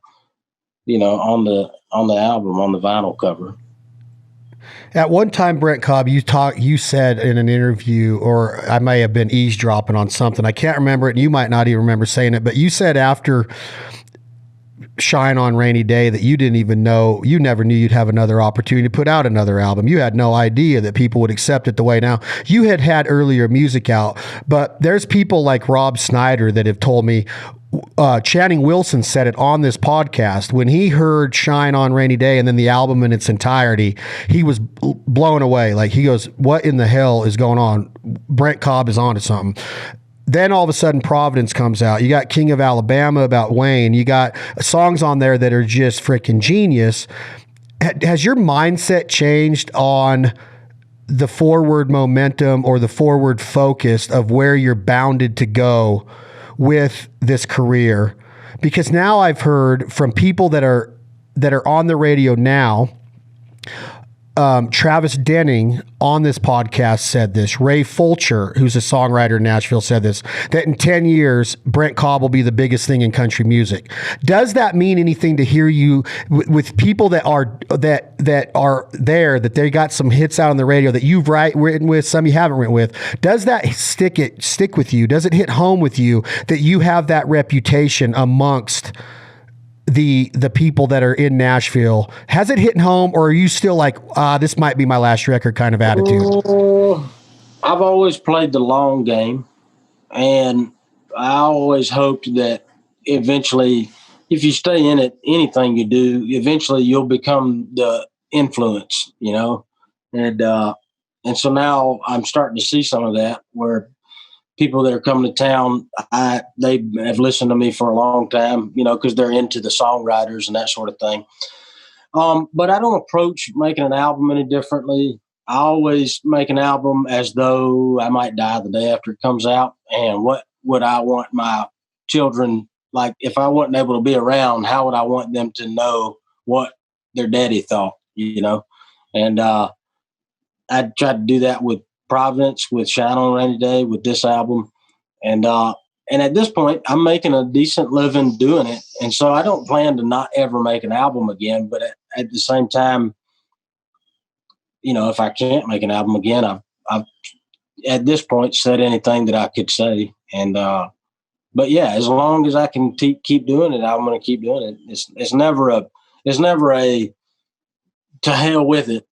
album, on the vinyl cover. At one time, Brent Cobb, you said in an interview, or I may have been eavesdropping on something, I can't remember it, and you might not even remember saying it, but you said after Shine on Rainy Day that you never knew you'd have another opportunity to put out another album. You had no idea that people would accept it the way now. You had earlier music out, but there's people like Rob Snyder that have told me, Channing Wilson said it on this podcast, when he heard Shine on Rainy Day and then the album in its entirety, he was blown away. Like, he goes, what in the hell is going on? Brent Cobb is onto something. Then all of a sudden Providence comes out. You got King of Alabama about Wayne. You got songs on there that are just freaking genius. Has your mindset changed on the forward momentum or the forward focus of where you're bounded to go with this career? Because now I've heard from people that are on the radio now, Travis Denning on this podcast said this. Ray Fulcher, who's a songwriter in Nashville, said this, that in 10 years, Brent Cobb will be the biggest thing in country music. Does that mean anything to hear you with people that are there, that they got some hits out on the radio that you've written with, some you haven't written with? Does that stick with you? Does it hit home with you that you have that reputation amongst the people that are in Nashville? Has it hit home, or are you still like, this might be my last record kind of attitude? I've always played the long game, and I always hoped that eventually, if you stay in it, anything you do, eventually you'll become the influence, and so now I'm starting to see some of that, where people that are coming to town, they have listened to me for a long time, because they're into the songwriters and that sort of thing. But I don't approach making an album any differently. I always make an album as though I might die the day after it comes out. And what would I want my children, like, if I wasn't able to be around, how would I want them to know what their daddy thought, And I tried to do that with Providence, with Shine on a Rainy Day, with this album. And at this point, I'm making a decent living doing it. And so I don't plan to not ever make an album again. But at the same time, you know, if I can't make an album again, I've at this point said anything that I could say. And but yeah, as long as I can keep doing it, I'm going to keep doing it. It's never a to hell with it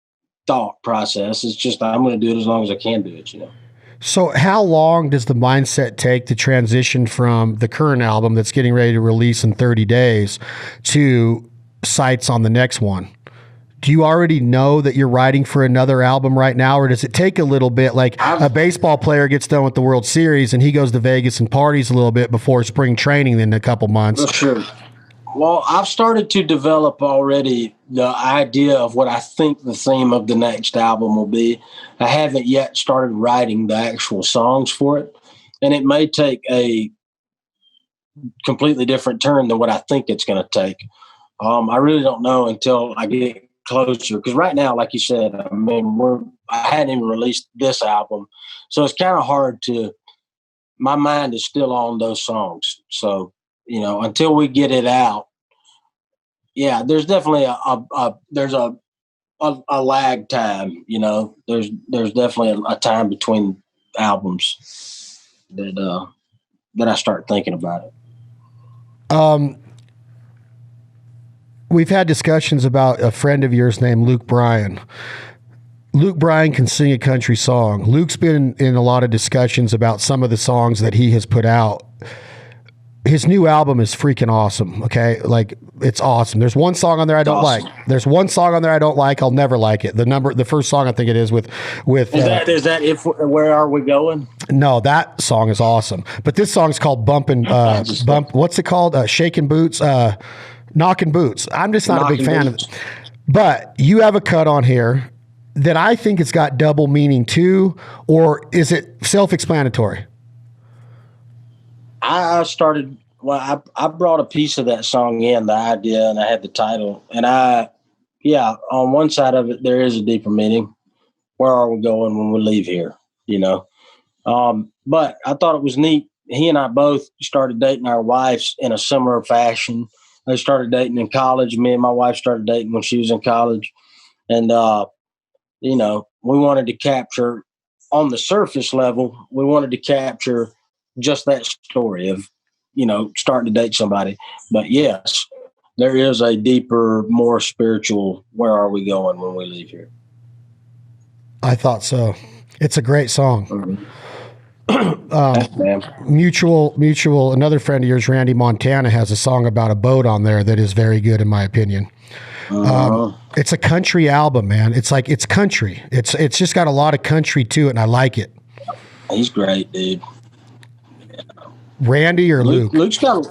thought process. It's just I'm going to do it as long as I can do it, you know. So how long does the mindset take to transition from the current album that's getting ready to release in 30 days to sights on the next one? Do you already know that you're writing for another album right now, or does it take a little bit? Like a baseball player gets done with the World Series and he goes to Vegas and parties a little bit before spring training in a couple months. For sure. Well, I've started to develop already the idea of what I think the theme of the next album will be. I haven't yet started writing the actual songs for it, and it may take a completely different turn than what I think it's going to take. I really don't know until I get closer, because right now, like you said, I mean, I hadn't even released this album, so it's kind of hard to. My mind is still on those songs, so you know, until we get it out, yeah, there's definitely a lag time. You know, there's definitely a time between albums that I start thinking about it. We've had discussions about a friend of yours named Luke Bryan. Luke Bryan can sing a country song. Luke's been in a lot of discussions about some of the songs that he has put out. His new album is freaking awesome. Okay. Like, it's awesome. There's one song on there I don't like. There's one song on there I don't like. I'll never like it. The first song I think it is with is that Where Are We Going? No, that song is awesome. But this song is called what's it called? Shaking Boots, Knocking Boots. I'm just not a big fan of it. But you have a cut on here that I think it's got double meaning too, or is it self-explanatory? I brought a piece of that song in, the idea, and I had the title. And on one side of it, there is a deeper meaning. Where are we going when we leave here? You know? But I thought it was neat. He and I both started dating our wives in a similar fashion. They started dating in college. Me and my wife started dating when she was in college. And, you know, we wanted to capture, on the surface level, we wanted to capture just that story of, you know, starting to date somebody. But yes, there is a deeper, more spiritual, where are we going when we leave here? I thought so. It's a great song. Mm-hmm. Mutual, another friend of yours, Randy Montana, has a song about a boat on there that is very good, in my opinion. It's a country album, man. It's like, it's country. It's just got a lot of country to it, and I like it. He's great, dude. Yeah. Randy or Luke? Luke's got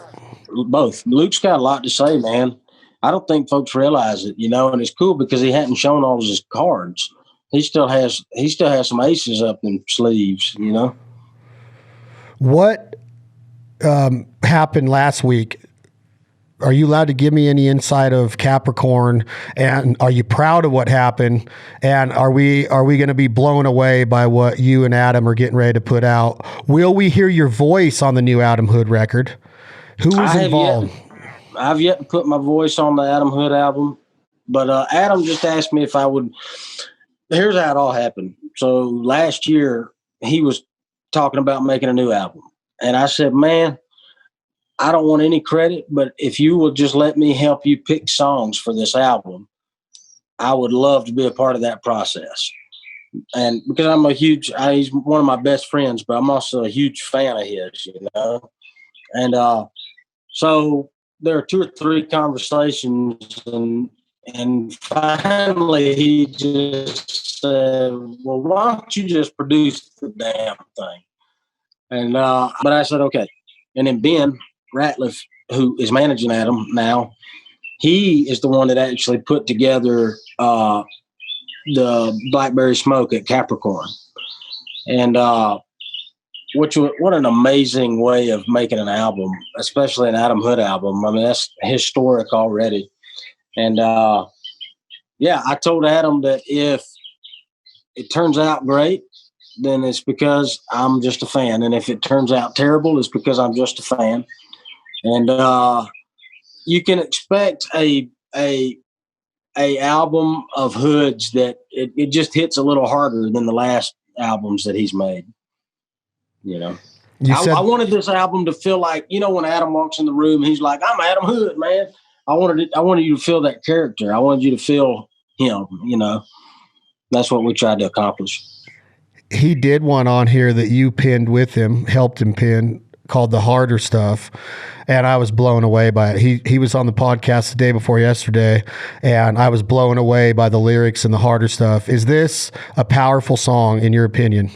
both. Luke's got a lot to say, man. I don't think folks realize it, you know, and it's cool because he hadn't shown all of his cards. He still has some aces up in sleeves, you know. What happened last week? Are you allowed to give me any insight of Capricorn? And are you proud of what happened? And are we going to be blown away by what you and Adam are getting ready to put out? Will we hear your voice on the new Adam Hood record? Who was involved? I've yet to put my voice on the Adam Hood album, but Adam just asked me if I would. Here's how it all happened. So last year he was talking about making a new album, and I said, man, I don't want any credit, but if you will just let me help you pick songs for this album, I would love to be a part of that process. And because he's one of my best friends, but I'm also a huge fan of his, you know? And so there are 2 or 3 conversations, and finally he just said, well, why don't you just produce the damn thing? And but I said, okay. And then Ben Ratliff, who is managing Adam now, he is the one that actually put together the Blackberry Smoke at Capricorn. And what an amazing way of making an album, especially an Adam Hood album. I mean, that's historic already. And I told Adam that if it turns out great, then it's because I'm just a fan. And if it turns out terrible, it's because I'm just a fan. And you can expect a album of Hood's that it just hits a little harder than the last albums that he's made. You know, I wanted this album to feel like, you know, when Adam walks in the room, he's like, "I'm Adam Hood, man." I wanted you to feel that character. I wanted you to feel him. You know, that's what we tried to accomplish. He did one on here that you pinned with him, helped him pin, called The Harder Stuff. And I was blown away by it. He was on the podcast the day before yesterday, and I was blown away by the lyrics and the harder stuff. Is this a powerful song in your opinion?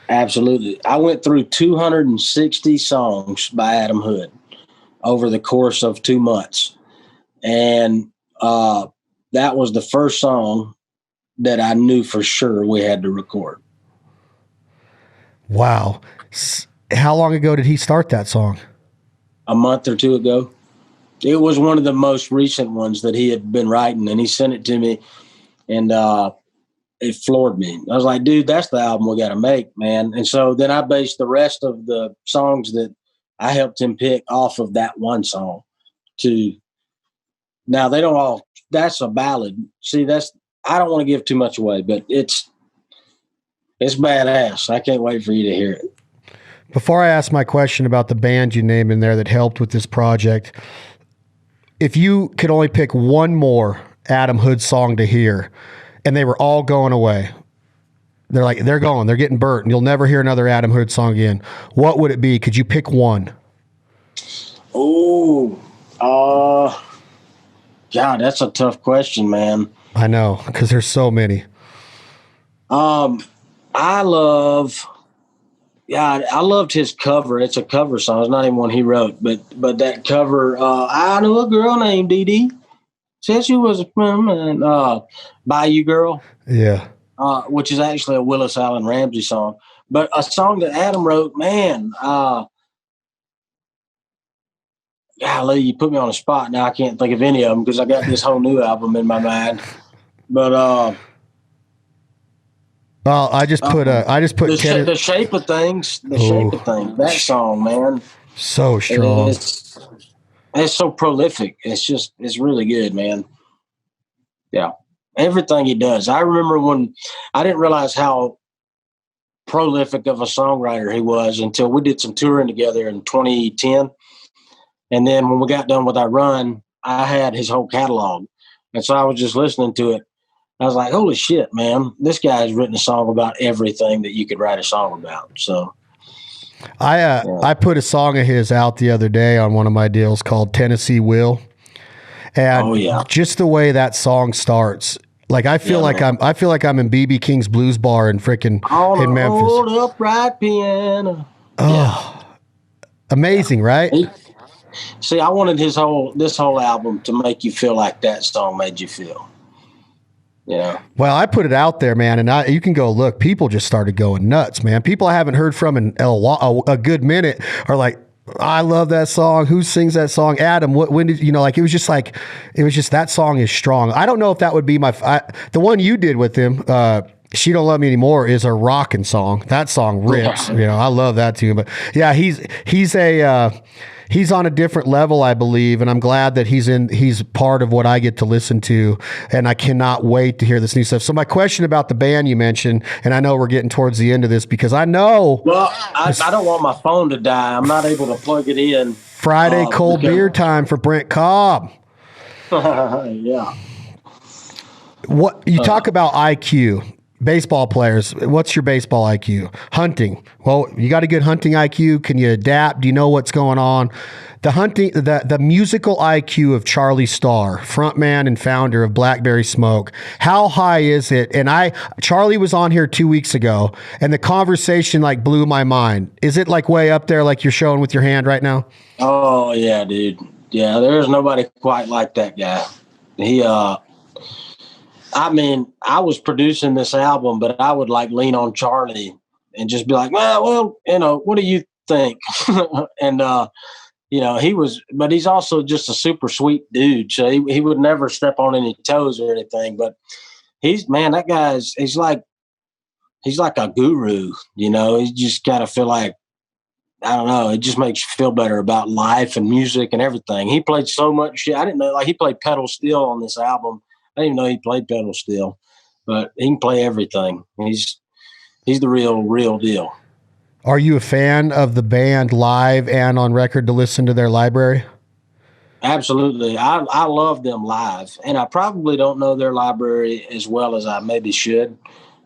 Absolutely. I went through 260 songs by Adam Hood over the course of 2 months. And that was the first song that I knew for sure we had to record. Wow. How long ago did he start that song? A month or two ago. It was one of the most recent ones that he had been writing, and he sent it to me, and it floored me. I was like, dude, that's the album we got to make, man. And so then I based the rest of the songs that I helped him pick off of that one song. Now they don't all, that's a ballad. See, I don't want to give too much away, but it's badass. I can't wait for you to hear it. Before I ask my question about the band you named in there that helped with this project, if you could only pick one more Adam Hood song to hear, and they were all going away, they're going, they're getting burnt, and you'll never hear another Adam Hood song again, what would it be? Could you pick one? Oh, God, that's a tough question, man. I know, because there's so many. I loved his cover. It's a cover song. It's not even one he wrote, but that cover, I know a girl named Dee Dee. Said she was a woman, Bayou Girl. Yeah. Which is actually a Willis Allen Ramsey song. But a song that Adam wrote, man, golly, you put me on the spot. Now I can't think of any of them because I got this whole new album in my mind. But well, I just put the shape of things. The shape of things. That song, man, so strong. It's so prolific. It's really good, man. Yeah, everything he does. I remember when I didn't realize how prolific of a songwriter he was until we did some touring together in 2010. And then when we got done with our run, I had his whole catalog, and so I was just listening to it. I was like, holy shit, man, this guy has written a song about everything that you could write a song about. So I put a song of his out the other day on one of my deals called Tennessee Will. And just the way that song starts, like I feel like I'm in BB King's Blues Bar in frickin' in Memphis. Hold upright piano. Oh, amazing, right? See, I wanted this whole album to make you feel like that song made you feel. Yeah. Well, I put it out there, man, and you can go look. People just started going nuts, man. People I haven't heard from in a good minute are like, I love that song. Who sings that song? Adam. When did you know? Like it was just that song is strong. I don't know if that would be the one you did with him. She Don't Love Me Anymore is a rocking song. That song rips. You know, I love that too. But yeah, he's on a different level, I believe, and I'm glad that he's part of what I get to listen to, and I cannot wait to hear this new stuff. So my question about the band you mentioned, and I know we're getting towards the end of this because I know. Well, I don't want my phone to die. I'm not able to plug it in. Friday cold beer time for Brent Cobb. Yeah. What you talk about IQ. Baseball players, what's your baseball IQ? Hunting. Well, you got a good hunting IQ. Can you adapt? Do you know what's going on? The musical IQ of Charlie Starr, frontman and founder of Blackberry Smoke. How high is it? And Charlie was on here 2 weeks ago, and the conversation like blew my mind. Is it like way up there, like you're showing with your hand right now? Oh yeah, dude. Yeah, there's nobody quite like that guy. I was producing this album, but I would like lean on Charlie and just be like, well, what do you think? And, but he's also just a super sweet dude. So he would never step on any toes or anything, but he's like he's like a guru, you know. You just kind of feel like, I don't know, it just makes you feel better about life and music and everything. He played so much shit. I didn't know, like, he played pedal steel on this album. I didn't even know he played pedal steel, but he can play everything. He's the real deal. Are you a fan of the band live and on record to listen to their library? Absolutely. I love them live, and I probably don't know their library as well as I maybe should,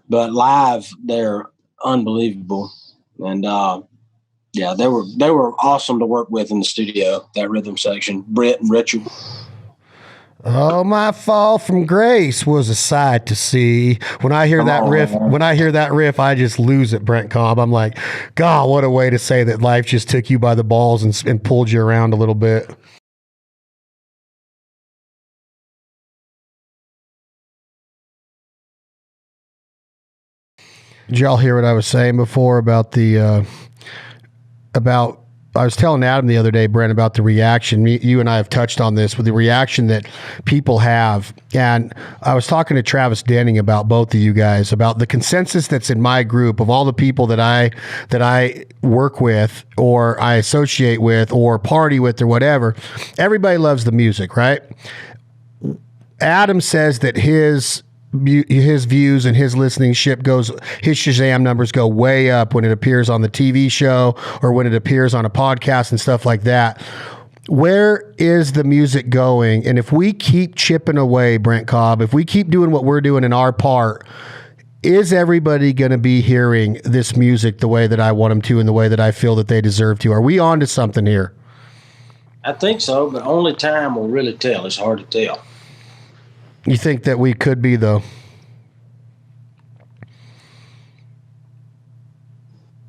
but live, they're unbelievable. And yeah, they were awesome to work with in the studio, that rhythm section, Brett and Richard. Oh, my fall from grace was a sight to see. When I hear that riff, I just lose it, Brent Cobb. I'm like, God, what a way to say that life just took you by the balls and pulled you around a little bit. Did y'all hear what I was saying before about I was telling Adam the other day, Brent, about the reaction. You and I have touched on this with the reaction that people have. And I was talking to Travis Denning about both of you guys, about the consensus that's in my group of all the people that I work with or I associate with or party with or whatever. Everybody loves the music, right? Adam says that his views and his listening his Shazam numbers go way up when it appears on the TV show or when it appears on a podcast and stuff like that. Where is the music going? And if we keep chipping away, Brent Cobb, if we keep doing what we're doing in our part, is everybody going to be hearing this music the way that I want them to and the way that I feel that they deserve to? Are we on to something here? I think so, but only time will really tell. It's hard to tell. You think that we could be, though?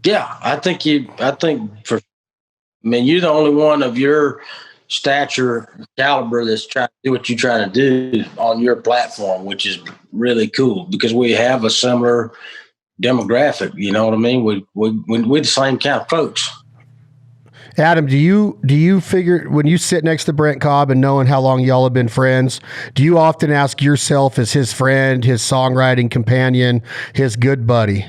Yeah, I think you're the only one of your stature, caliber that's trying to do what you try to do on your platform, which is really cool because we have a similar demographic. You know what I mean? We're the same kind of folks. Adam, do you figure when you sit next to Brent Cobb and knowing how long y'all have been friends, do you often ask yourself as his friend, his songwriting companion, his good buddy,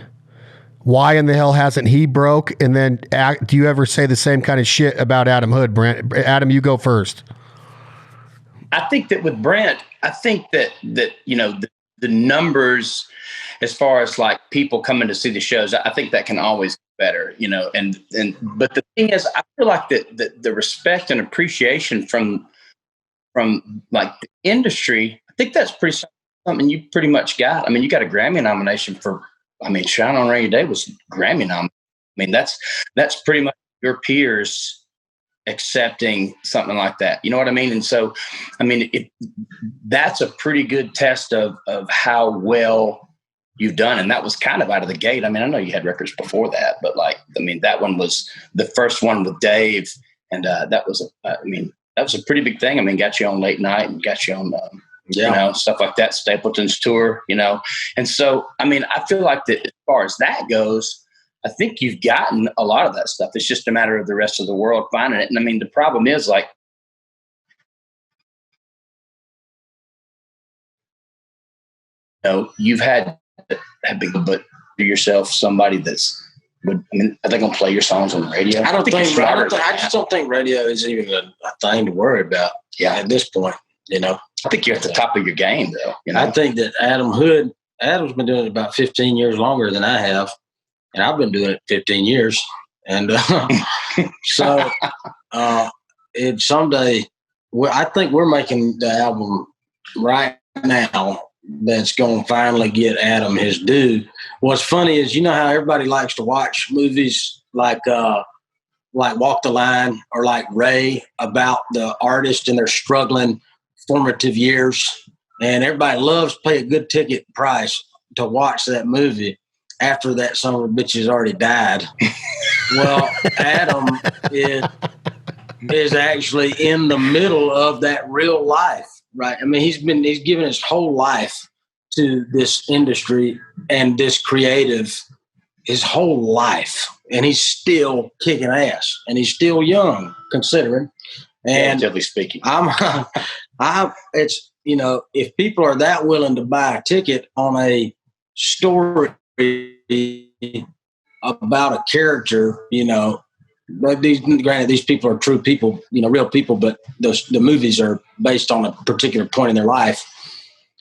why in the hell hasn't he broke? And then do you ever say the same kind of shit about Adam Hood, Brent? Adam, you go first. I think that with Brent, I think that you know the numbers as far as like people coming to see the shows, I think that can always get better, you know, but the thing is, I feel like that the respect and appreciation from like the industry, I think that's something you pretty much got. I mean, you got a Grammy nomination for, Shine on Rainy Day was Grammy nominated. I mean, that's pretty much your peers accepting something like that. You know what I mean? And so, I mean, that's a pretty good test of how well you've done. And that was kind of out of the gate. I mean, I know you had records before that, but that one was the first one with Dave. And that was a pretty big thing. I mean, got you on Late Night and got you on, you know, stuff like that, Stapleton's tour, you know? And so, I mean, I feel like that as far as that goes, I think you've gotten a lot of that stuff. It's just a matter of the rest of the world finding it. And I mean, the problem is like, you know, you've had big, but yourself, somebody are they going to play your songs on the radio? I just don't think radio is even a thing to worry about. Yeah. At this point, you know, I think you're at the top of your game though. You know? I think that Adam's been doing it about 15 years longer than I have. And I've been doing it 15 years. And so someday, I think we're making the album right now that's going to finally get Adam his due. What's funny is, you know how everybody likes to watch movies like Walk the Line or like Ray about the artist and their struggling formative years. And everybody loves to pay a good ticket price to watch that movie after that son of a bitch has already died. Well, Adam is actually in the middle of that real life, right? I mean, he's given his whole life to this industry and this creative, his whole life, and he's still kicking ass, and he's still young, considering. And relatively speaking, it's, you know, if people are that willing to buy a ticket on a story about a character, but granted, these people are true people, real people, but the movies are based on a particular point in their life.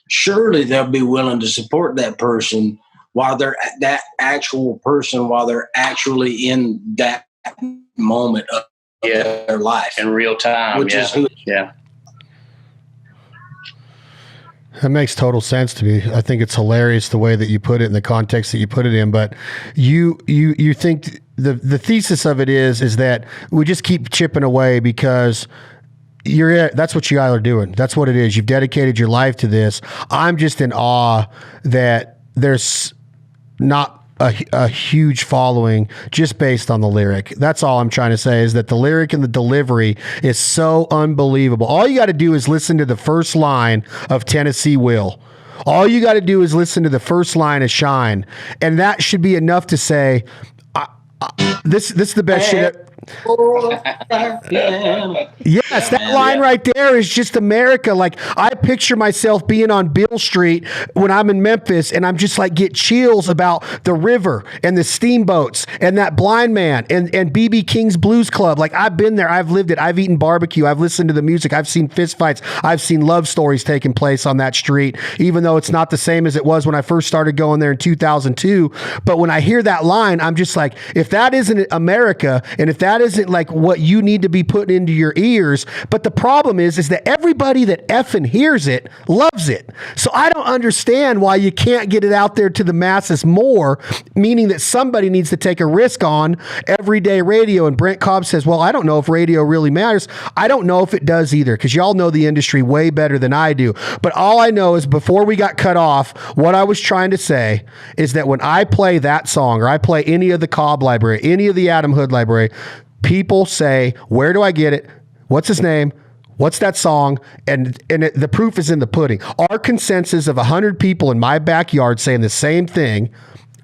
Surely they'll be willing to support that person while they're actually in that moment of their life in real time, which is That makes total sense to me. I think it's hilarious the way that you put it in the context that you put it in. But you think the thesis of it is that we just keep chipping away because that's what you guys are doing. That's what it is. You've dedicated your life to this. I'm just in awe that there's not a huge following just based on the lyric. That's all I'm trying to say, is that the lyric and the delivery is so unbelievable. All you got to do is listen to the first line of Tennessee Will. All you got to do is listen to the first line of Shine. And that should be enough to say, this is the best shit. Yes, that line right there is just America. Like, I picture myself being on Beale Street when I'm in Memphis, and I'm just like get chills about the river and the steamboats and that blind man and BB King's Blues Club. Like, I've been there, I've lived it, I've eaten barbecue, I've listened to the music, I've seen fist fights, I've seen love stories taking place on that street, even though it's not the same as it was when I first started going there in 2002. But when I hear that line, I'm just like, if that isn't America, and if that isn't like what you need to be putting into your ears. But the problem is that everybody that effing hears it loves it. So I don't understand why you can't get it out there to the masses more, meaning that somebody needs to take a risk on everyday radio. And Brent Cobb says, well, I don't know if radio really matters. I don't know if it does either, because y'all know the industry way better than I do. But all I know is before we got cut off, what I was trying to say is that when I play that song, or I play any of the Cobb library, any of the Adam Hood library, people say, where do I get it? What's his name? What's that song? And the proof is in the pudding. Our consensus of 100 people in my backyard saying the same thing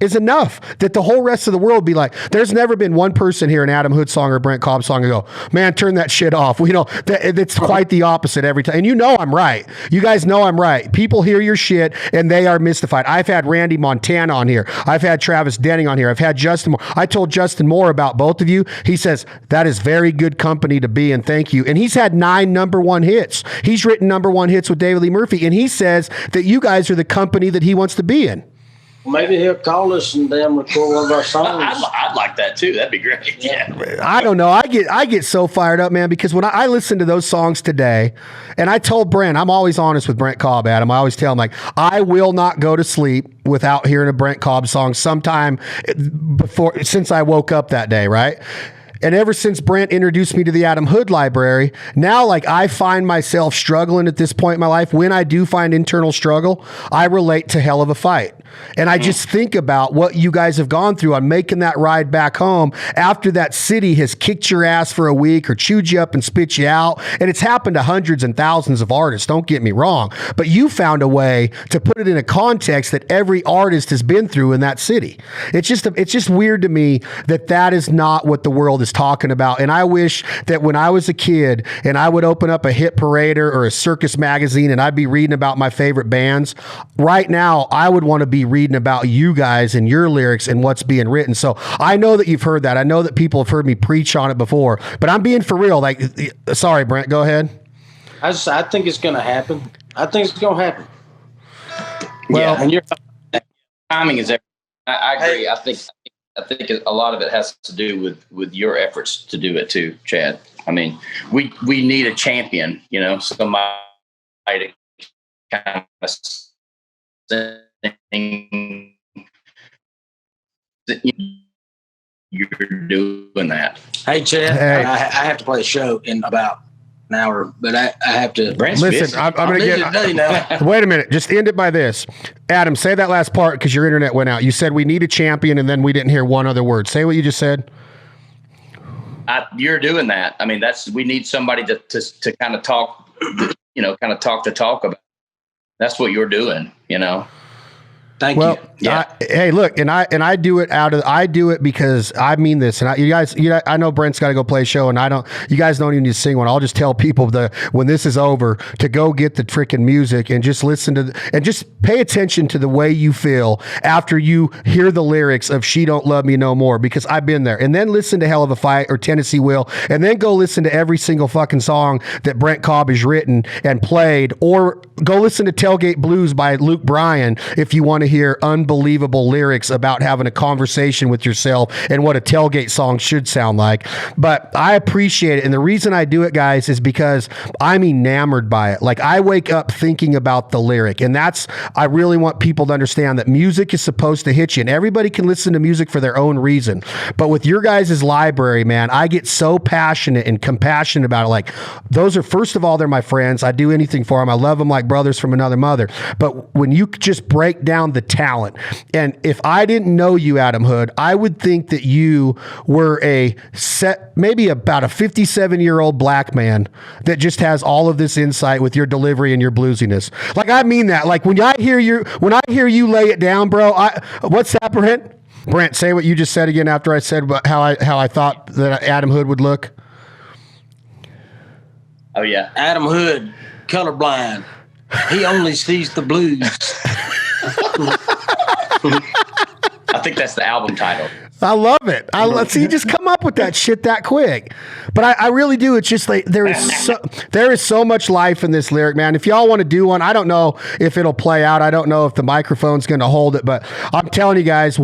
is enough that the whole rest of the world be like, there's never been one person here, an Adam Hood song or a Brent Cobb song, and go, man, turn that shit off. It's quite the opposite every time. And I'm right. You guys know I'm right. People hear your shit and they are mystified. I've had Randy Montana on here. I've had Travis Denning on here. I've had Justin Moore. I told Justin Moore about both of you. He says, that is very good company to be in. Thank you. And he's had 9 #1 hits. He's written #1 hits with David Lee Murphy. And he says that you guys are the company that he wants to be in. Maybe he'll call us and damn record one of our songs. I'd like that too. That'd be great. Yeah. I don't know. I get so fired up, man, because when I listen to those songs today, and I told Brent, I'm always honest with Brent Cobb, Adam. I always tell him, like, I will not go to sleep without hearing a Brent Cobb song sometime since I woke up that day, right? And ever since Brent introduced me to the Adam Hood library, now, like, I find myself struggling at this point in my life. When I do find internal struggle, I relate to Hell of a Fight. And I just think about what you guys have gone through on making that ride back home after that city has kicked your ass for a week or chewed you up and spit you out. And it's happened to hundreds and thousands of artists, don't get me wrong. But you found a way to put it in a context that every artist has been through in that city. It's just weird to me that is not what the world is talking about. And I wish that when I was a kid and I would open up a Hit Parader or a Circus magazine and I'd be reading about my favorite bands, right now I would want to be reading about you guys and your lyrics and what's being written. So I know that you've heard that. I know that people have heard me preach on it before, but I'm being for real. Like, sorry, Brent, go ahead. I think it's going to happen. I think it's going to happen. Well, and your timing is everything. I agree. I think a lot of it has to do with your efforts to do it too, Chad. I mean, we need a champion, somebody to kind of sing. You're doing that. Hey, Chad, hey. I have to play a show in about an hour, but I have to. Listen, I'm going to get. Wait a minute. Just end it by this. Adam, say that last part because your internet went out. You said we need a champion, and then we didn't hear one other word. Say what you just said. You're doing that. I mean, we need somebody to kind of talk, kind of talk the talk about. That's what you're doing, Thank you. Yeah. Hey, look, and I do it because I mean this, and I know Brent's got to go play a show, and you guys don't even need to sing one. I'll just tell people when this is over to go get the freaking music and just listen to and just pay attention to the way you feel after you hear the lyrics of "She Don't Love Me No More," because I've been there, and then listen to "Hell of a Fight" or "Tennessee Will," and then go listen to every single fucking song that Brent Cobb has written and played, or go listen to "Tailgate Blues" by Luke Bryan if you want to hear unbelievable lyrics about having a conversation with yourself and what a tailgate song should sound like. But I appreciate it. And the reason I do it, guys, is because I'm enamored by it. Like, I wake up thinking about the lyric. And I really want people to understand that music is supposed to hit you. And everybody can listen to music for their own reason. But with your guys' library, man, I get so passionate and compassionate about it. Like, those are, first of all, they're my friends. I do anything for them. I love them like brothers from another mother. But when you just break down the talent, and if I didn't know you, Adam Hood, I would think that you were maybe about a 57-year-old black man that just has all of this insight with your delivery and your bluesiness. Like, I mean that. Like, when I hear you lay it down, bro, what's that, Brent? Brent, say what you just said again after I said how I thought that Adam Hood would look. Oh yeah, Adam Hood, colorblind. He only sees the blues. I think that's the album title. I love it. See, you just come up with that shit that quick. But I really do. It's just like there is so much life in this lyric, man. If y'all want to do one, I don't know if it'll play out. I don't know if the microphone's going to hold it, but I'm telling you guys,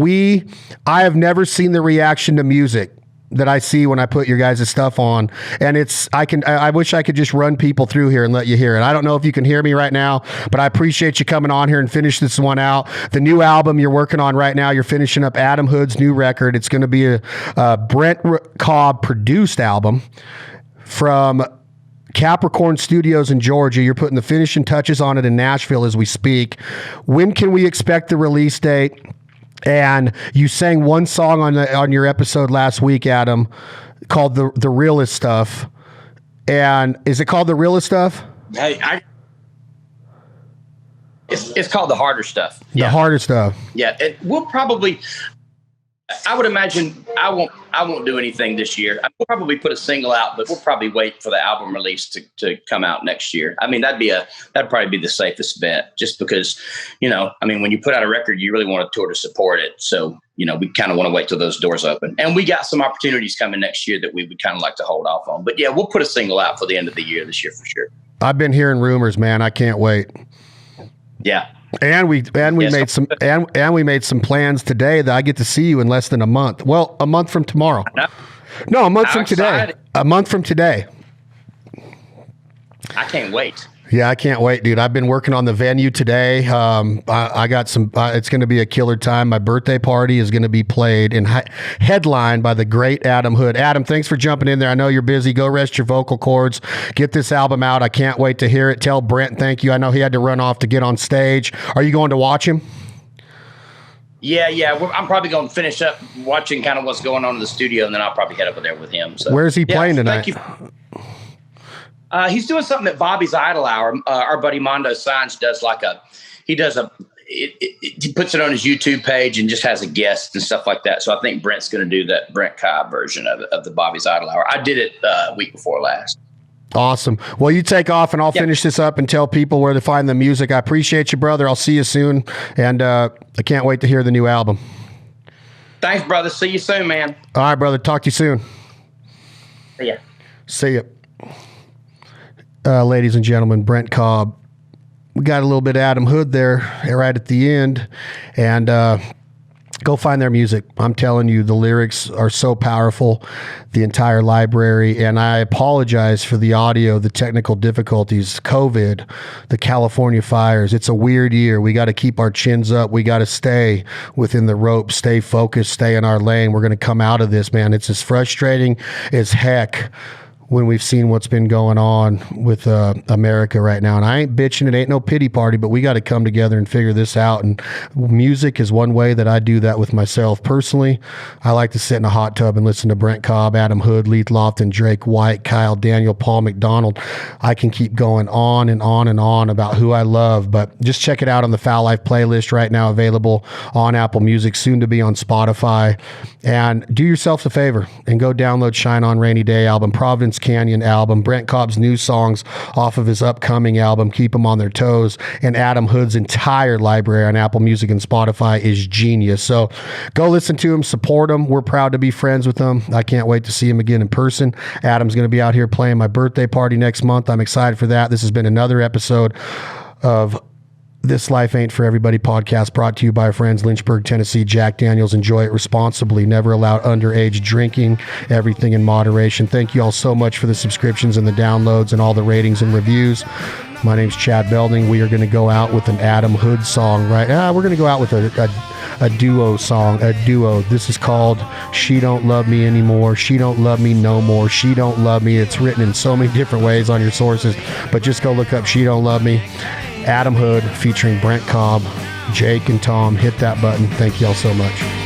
I have never seen the reaction to music that I see when I put your guys' stuff on. And I wish I could just run people through here and let you hear it. I don't know if you can hear me right now, but I appreciate you coming on here and finish this one out. The new album you're working on right now, you're finishing up Adam Hood's new record. It's going to be a Brent Cobb produced album from Capricorn Studios in Georgia. You're putting the finishing touches on it in Nashville as we speak. When can we expect the release date? And you sang one song on your episode last week, Adam, called the realest stuff. And is it called the realest stuff? Hey, It's called the harder stuff. The harder stuff. Yeah, we'll probably. I would imagine I won't do anything this year. We'll probably put a single out, but we'll probably wait for the album release to come out next year. I mean, that'd probably be the safest bet, just because, when you put out a record, you really want a tour to support it. So, we kind of want to wait till those doors open. And we got some opportunities coming next year that we would kind of like to hold off on. But yeah, we'll put a single out for the end of the year this year for sure. I've been hearing rumors, man. I can't wait. Yeah. And we made some plans today that I get to see you in less than a month. Well, a month from tomorrow. No, a month from today. A month from today. I can't wait. Yeah, I can't wait, dude. I've been working on the venue today. I got some. It's going to be a killer time. My birthday party is going to be played and headlined by the great Adam Hood. Adam, thanks for jumping in there. I know you're busy. Go rest your vocal cords. Get this album out. I can't wait to hear it. Tell Brent thank you. I know he had to run off to get on stage. Are you going to watch him? Yeah. I'm probably going to finish up watching kind of what's going on in the studio, and then I'll probably head over there with him. So where's he playing tonight? Thank you. He's doing something at Bobby's Idol Hour. Our buddy Mondo Signs does he puts it on his YouTube page and just has a guest and stuff like that. So I think Brent's going to do that Brent Cobb version of the Bobby's Idol Hour. I did it week before last. Awesome. Well, you take off and I'll finish this up and tell people where to find the music. I appreciate you, brother. I'll see you soon. And I can't wait to hear the new album. Thanks, brother. See you soon, man. All right, brother. Talk to you soon. See ya. See ya. Ladies and gentlemen, Brent Cobb. We got a little bit of Adam Hood there right at the end. And go find their music. I'm telling you, the lyrics are so powerful, the entire library. And I apologize for the audio, the technical difficulties, COVID, the California fires. It's a weird year. We got to keep our chins up. We got to stay within the rope, stay focused, stay in our lane. We're going to come out of this, man. It's as frustrating as heck when we've seen what's been going on with America right now. And I ain't bitching. It ain't no pity party, but we got to come together and figure this out. And music is one way that I do that with myself. Personally, I like to sit in a hot tub and listen to Brent Cobb, Adam Hood, Leith Lofton, Drake White, Kyle Daniel, Paul McDonald. I can keep going on and on and on about who I love, but just check it out on the Foul Life playlist right now, available on Apple Music, soon to be on Spotify. And do yourself a favor and go download Shine On Rainy Day album, Providence Canyon album, Brent Cobb's new songs off of his upcoming album, Keep 'Em on Their Toes, and Adam Hood's entire library on Apple Music and Spotify is genius. So go listen to him, support him. We're proud to be friends with him. I can't wait to see him again in person. Adam's going to be out here playing my birthday party next month. I'm excited for that. This has been another episode of This Life Ain't For Everybody podcast, brought to you by our friends Lynchburg, Tennessee, Jack Daniels. Enjoy it responsibly. Never allow underage drinking. Everything in moderation. Thank you all so much for the subscriptions and the downloads and all the ratings and reviews. My name's Chad Belding. We are going to go out with an Adam Hood song, right? We're going to go out with a duo song, a duo. This is called She Don't Love Me Anymore. She Don't Love Me No More. She Don't Love Me. It's written in so many different ways on your sources, but just go look up She Don't Love Me. Adam Hood featuring Brent Cobb, Jake and Tom. Hit that button. Thank you all so much.